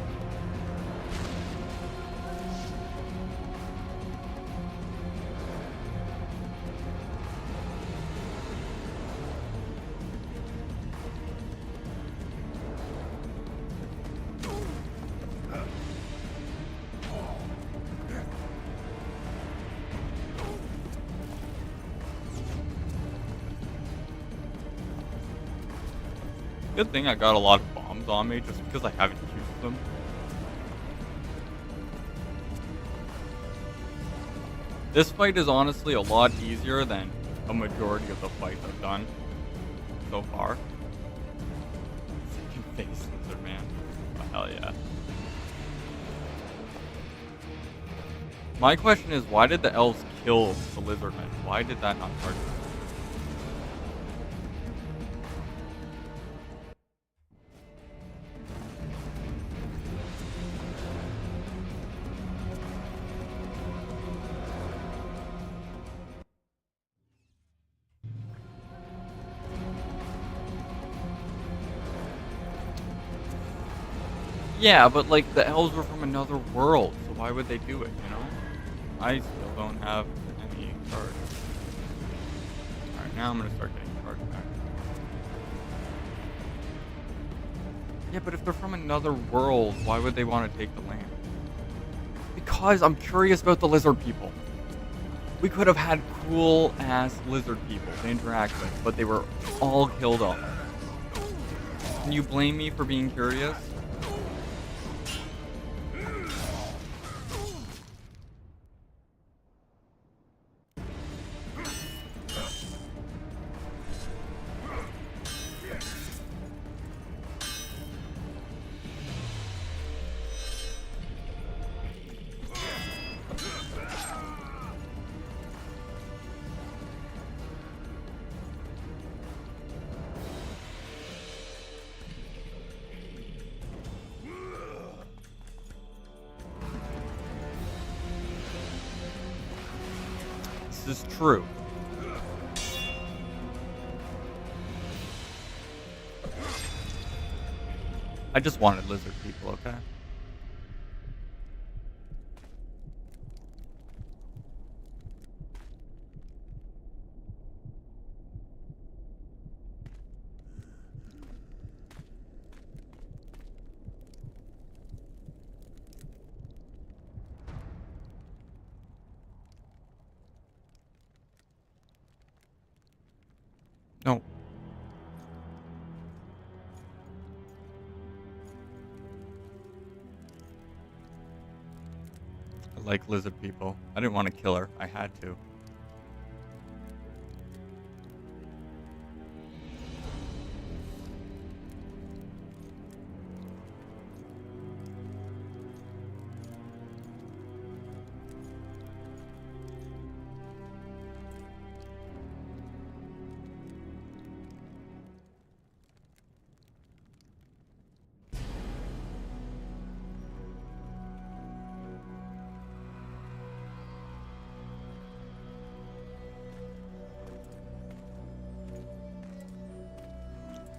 Good thing I got a lot of bombs on me just because I haven't used them. This fight is honestly a lot easier than a majority of the fights I've done so far. Second face lizard man. Oh, hell yeah. My question is, why did the elves kill the lizard men? Why did that not target them? Yeah, but like the elves were from another world, so why would they do it, you know? I still don't have any cards. Alright, now I'm gonna start getting cards back. Yeah, but if they're from another world, why would they want to take the land? Because I'm curious about the lizard people. We could have had cool ass lizard people to interact with, but they were all killed off. Can you blame me for being curious? This is true. I just wanted lizard people, okay? No. I like lizard people. I didn't want to kill her. I had to.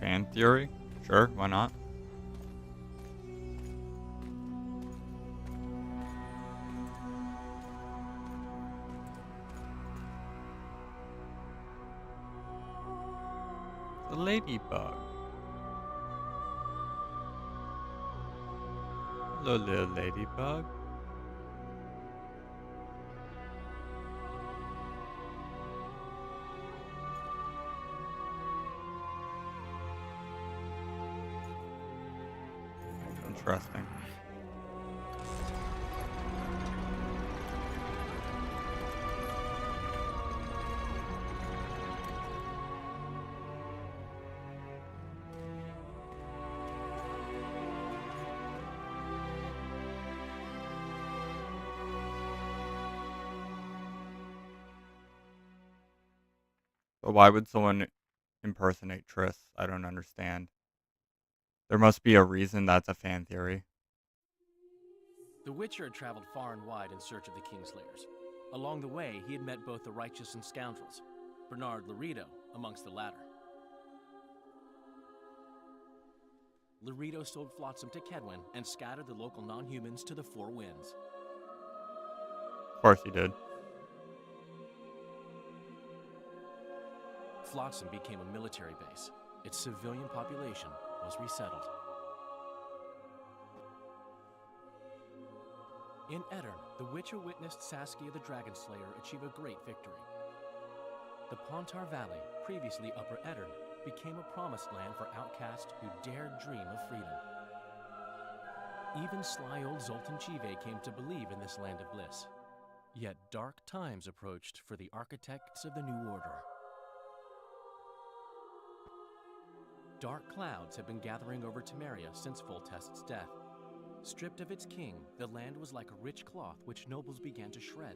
Fan theory? Sure, why not? The ladybug. Hello, little ladybug. Interesting. But why would someone impersonate Triss? I don't understand. There must be a reason that's a fan theory. The Witcher had traveled far and wide in search of the Kingslayers. Along the way, he had met both the righteous and scoundrels, Bernard Laredo amongst the latter. Laredo sold Flotsam to Kedwin and scattered the local non-humans to the four winds. Of course he did. Flotsam became a military base. Its civilian population was resettled. In Edirn, the Witcher witnessed Saskia the Dragonslayer achieve a great victory. The Pontar Valley, previously Upper Edirn, became a promised land for outcasts who dared dream of freedom. Even sly old Zoltan Chive came to believe in this land of bliss. Yet dark times approached for the architects of the New Order. Dark clouds have been gathering over Temeria since Foltest's death. Stripped of its king, the land was like a rich cloth which nobles began to shred.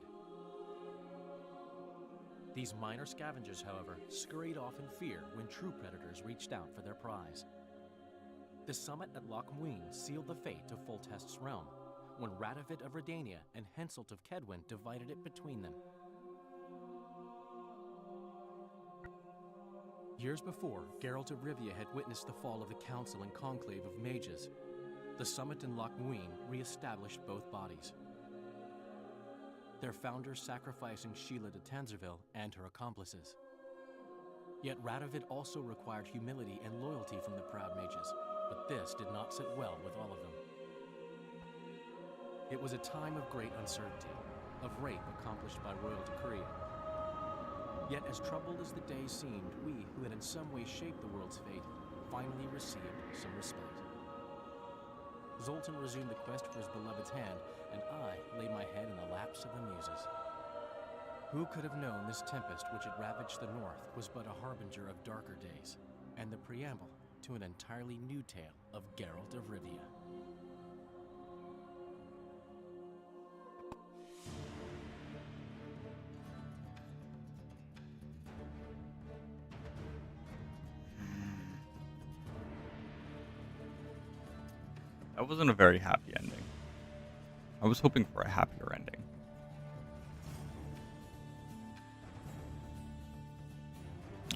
These minor scavengers, however, scurried off in fear when true predators reached out for their prize. The summit at Loch Muin sealed the fate of Foltest's realm, when Radovid of Redania and Henselt of Kedwin divided it between them. Years before, Geralt of Rivia had witnessed the fall of the Council and Conclave of Mages. The summit in Loch Muin re-established both bodies, their founders sacrificing Sheila de Tanzerville and her accomplices. Yet Radovid also required humility and loyalty from the proud mages, but this did not sit well with all of them. It was a time of great uncertainty, of rape accomplished by royal decree. Yet as troubled as the days seemed, we, who had in some way shaped the world's fate, finally received some respite. Zoltan resumed the quest for his beloved's hand, and I laid my head in the laps of the muses. Who could have known this tempest which had ravaged the north was but a harbinger of darker days, and the preamble to an entirely new tale of Geralt of Rivia. That wasn't a very happy ending. I was hoping for a happier ending.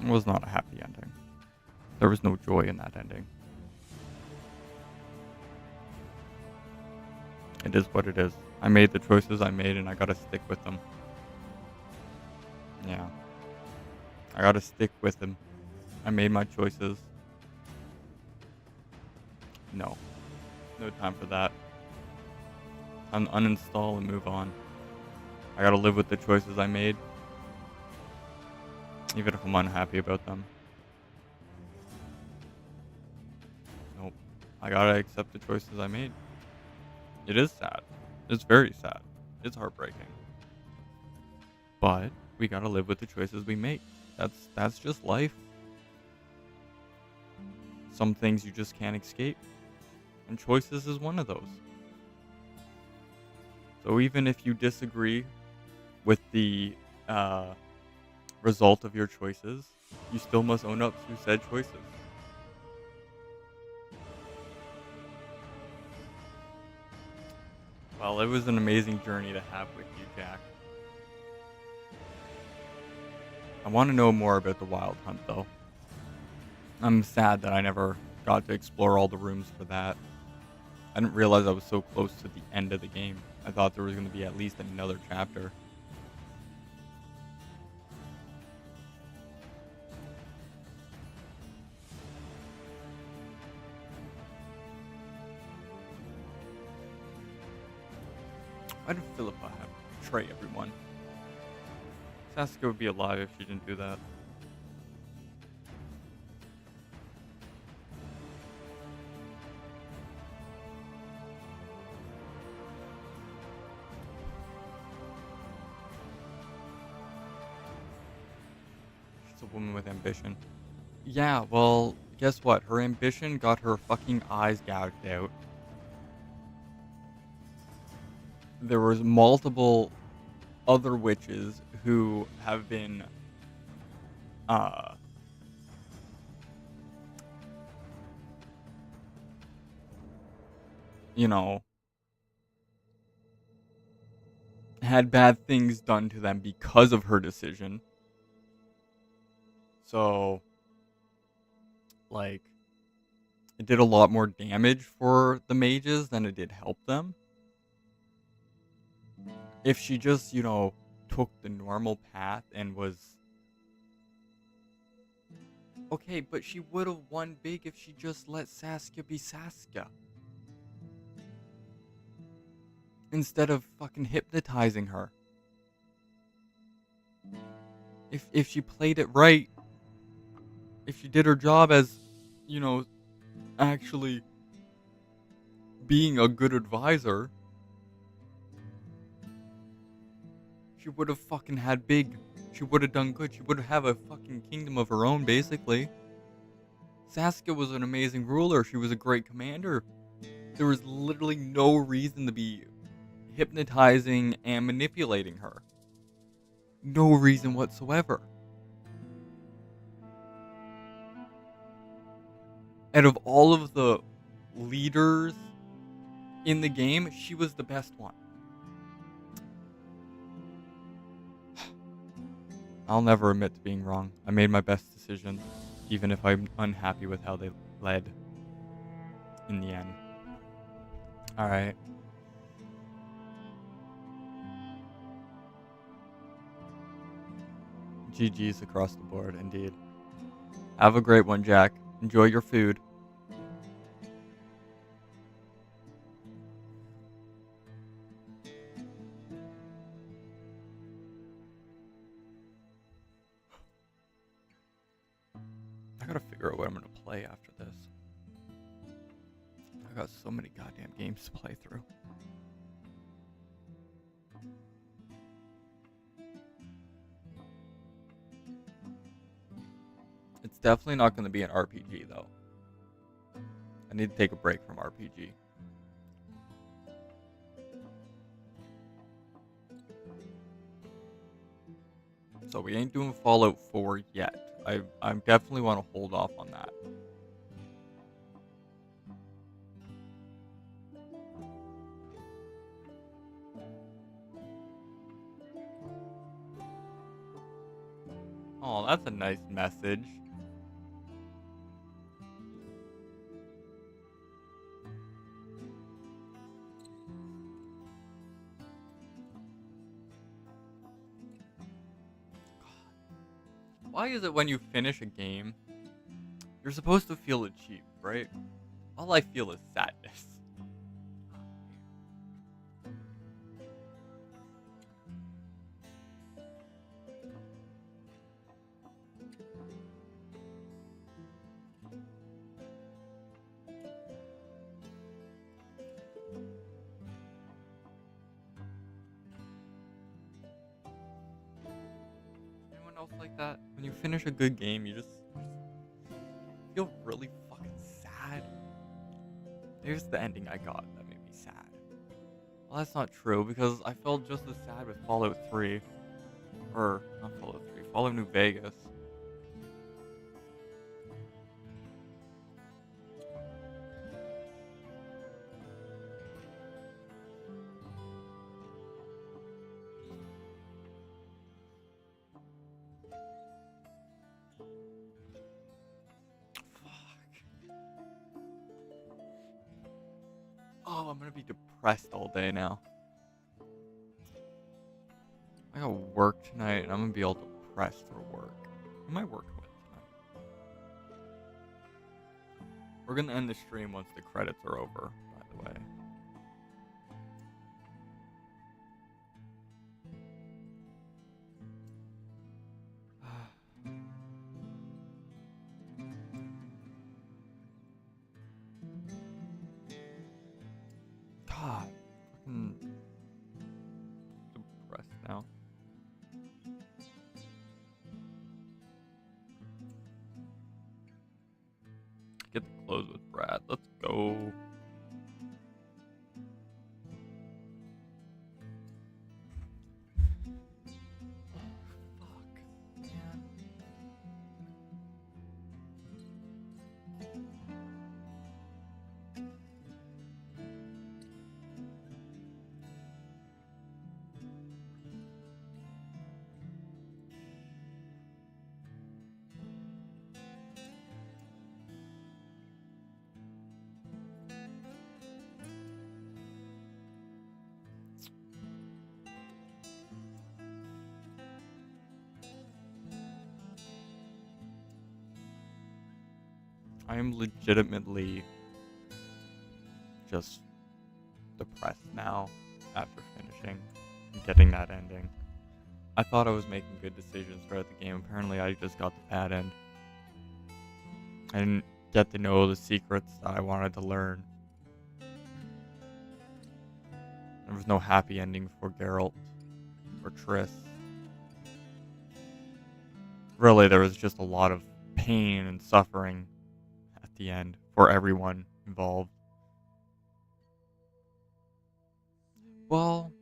It was not a happy ending. There was no joy in that ending. It is what it is. I made the choices I made and I gotta stick with them. Yeah. I gotta stick with them. I made my choices. No. No time for that. Time to uninstall and move on. I gotta live with the choices I made, even if I'm unhappy about them. Nope. I gotta accept the choices I made. It is sad. It's very sad. It's heartbreaking. But we gotta live with the choices we make. That's just life. Some things you just can't escape. And choices is one of those. So even if you disagree with the result of your choices, you still must own up to said choices. Well, it was an amazing journey to have with you, Jack. I want to know more about the Wild Hunt, though. I'm sad that I never got to explore all the rooms for that. I didn't realize I was so close to the end of the game. I thought there was going to be at least another chapter. Why did Philippa have to betray everyone? Sasuke would be alive if she didn't do that. She's a woman with ambition. Yeah, well, guess what? Her ambition got her fucking eyes gouged out. There was multiple other witches who have been you know, had bad things done to them because of her decision. So, like, it did a lot more damage for the mages than it did help them. If she just, took the normal path and was... Okay, but she would have won big if she just let Sasuke be Sasuke. Instead of fucking hypnotizing her. If she played it right, if she did her job as, actually being a good advisor, she would have fucking had big. She would have done good. She would have a fucking kingdom of her own, basically. Sasuke was an amazing ruler. She was a great commander. There was literally no reason to be hypnotizing and manipulating her. No reason whatsoever. Out of all of the leaders in the game, she was the best one. I'll never admit to being wrong. I made my best decision, even if I'm unhappy with how they led in the end. Alright. GG's across the board, indeed. Have a great one, Jack. Enjoy your food. I gotta figure out what I'm gonna play after this. I got so many goddamn games to play through. It's definitely not gonna be an RPG though. I need to take a break from RPG. So we ain't doing Fallout 4 yet. I definitely want to hold off on that. Oh, that's a nice message. Why is it when you finish a game, you're supposed to feel achieved, right? All I feel is sadness. Anyone else like that? When you finish a good game, you just feel really fucking sad. Here's the ending I got that made me sad. Well, that's not true, because I felt just as sad with Fallout 3. Or, not Fallout 3, Fallout New Vegas. I'm gonna be depressed all day now. I got work tonight, and I'm gonna be all depressed for work. Who am I working with tonight? We're gonna end the stream once the credits are over, by the way. God, fucking depressed now. Get the clothes with Brad. Let's go. I am legitimately just depressed now after finishing and getting that ending. I thought I was making good decisions throughout the game. Apparently I just got the bad end. I didn't get to know the secrets that I wanted to learn. There was no happy ending for Geralt or Triss. Really, there was just a lot of pain and suffering at the end for everyone involved. Well,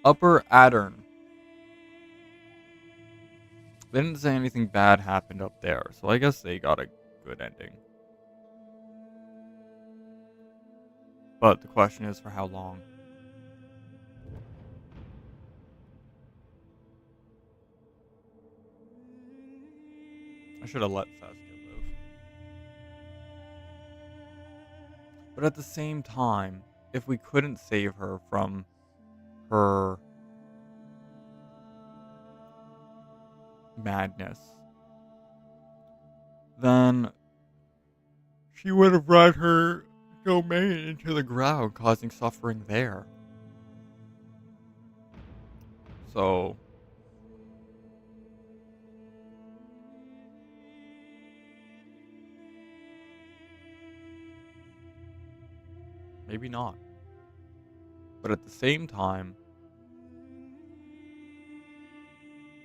Upper Addern. They didn't say anything bad happened up there, so I guess they got a good ending. But the question is, for how long? I should have let Saskia live. But at the same time, if we couldn't save her from her madness, then she would have run her domain into the ground, causing suffering there. So maybe not. But at the same time,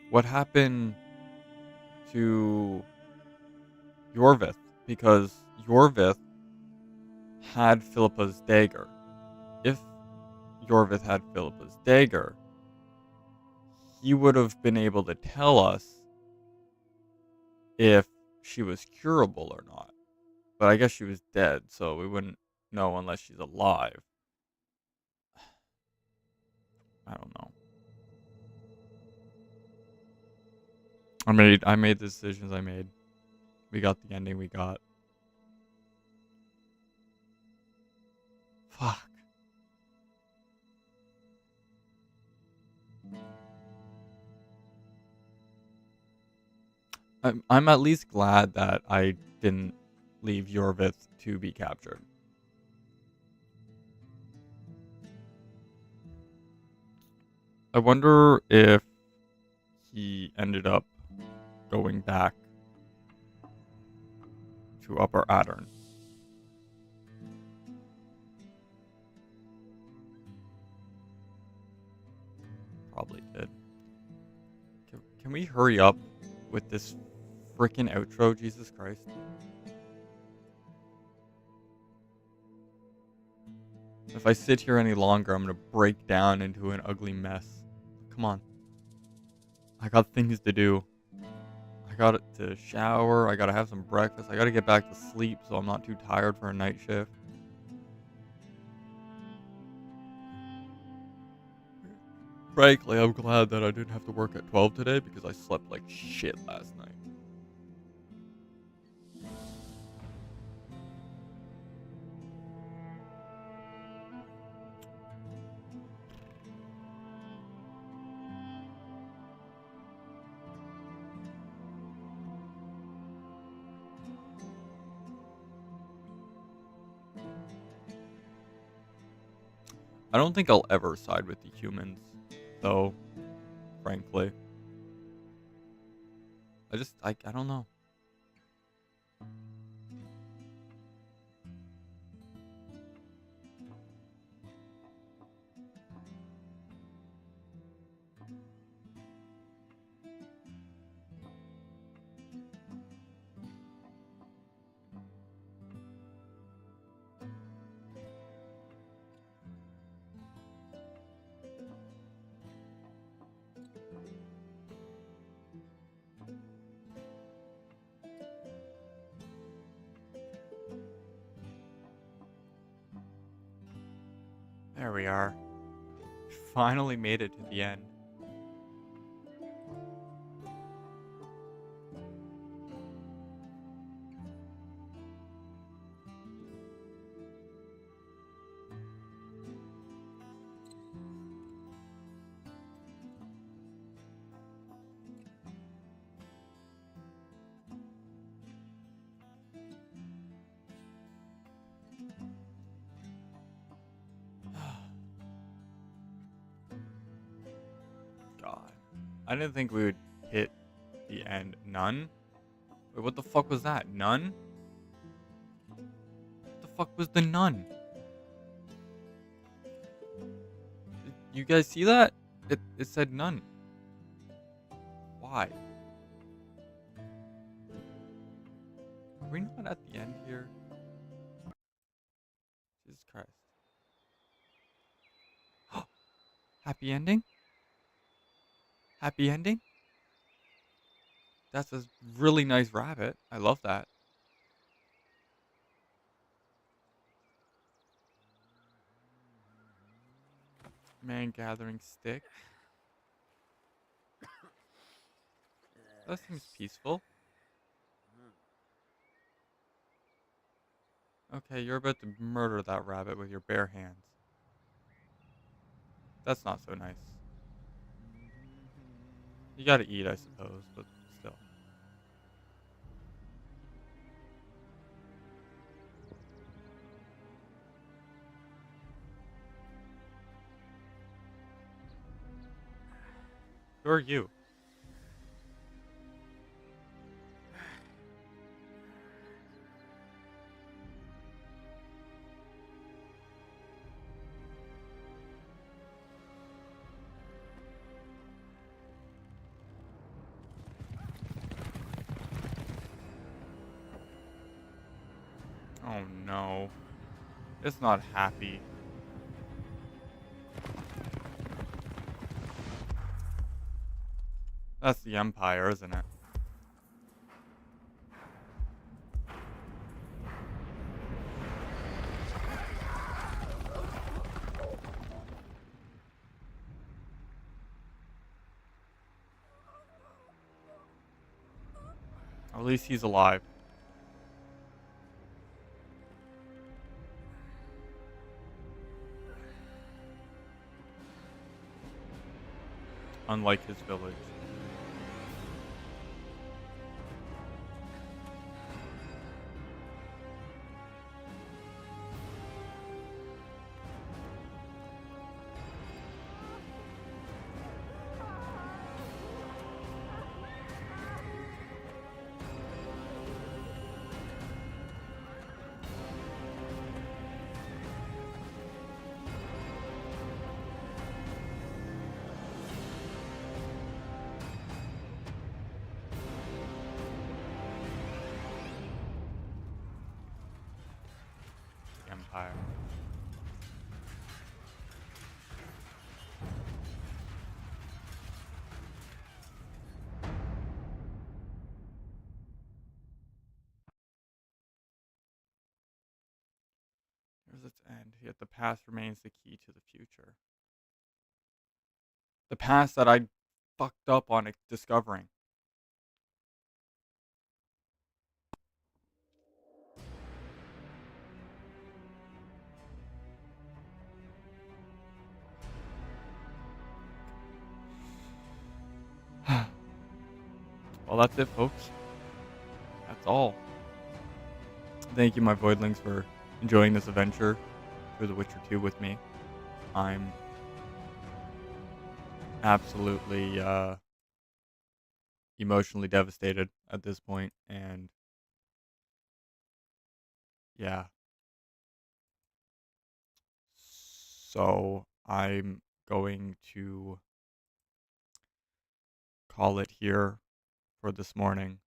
what happened to Yorvith? Because Yorvith had Philippa's dagger. If Yorvith had Philippa's dagger, he would have been able to tell us if she was curable or not. But I guess she was dead, so we wouldn't know unless she's alive. I don't know. I made the decisions I made. We got the ending we got. Fuck. I'm at least glad that I didn't leave Yorvith to be captured. I wonder if he ended up going back to Upper Addern. Probably did. Can we hurry up with this freaking outro, Jesus Christ? If I sit here any longer, I'm gonna break down into an ugly mess. Come on. I got things to do. I got to shower, I gotta have some breakfast, I gotta get back to sleep so I'm not too tired for a night shift. Frankly, I'm glad that I didn't have to work at 12 today because I slept like shit last night. I don't think I'll ever side with the humans, though, frankly. I don't know. There we are. Finally made it to the end. God. I didn't think we would hit the end. None? Wait, what the fuck was that? None? What the fuck was the nun? You guys see that? It said none. Why? Are we not at the end here? Jesus Christ. Happy ending? Happy ending? That's a really nice rabbit. I love that. Man gathering stick. That seems peaceful. Okay, you're about to murder that rabbit with your bare hands. That's not so nice. You gotta eat, I suppose, but still. Who are you? Oh no. It's not happy. That's the Empire, isn't it? At least he's alive. Unlike his village. Empire. Here's its end, yet the past remains the key to the future. The past that I fucked up on discovering. Well, that's it, folks. That's all. Thank you, my Voidlings, for enjoying this adventure through The Witcher 2 with me. I'm absolutely emotionally devastated at this point, and yeah. So I'm going to call it here for this morning.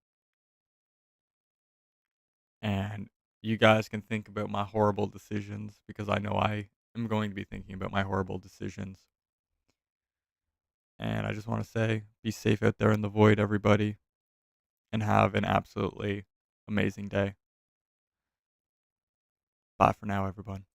And you guys can think about my horrible decisions because I know I am going to be thinking about my horrible decisions. And I just want to say be safe out there in the void, everybody, and have an absolutely amazing day. Bye for now, everyone.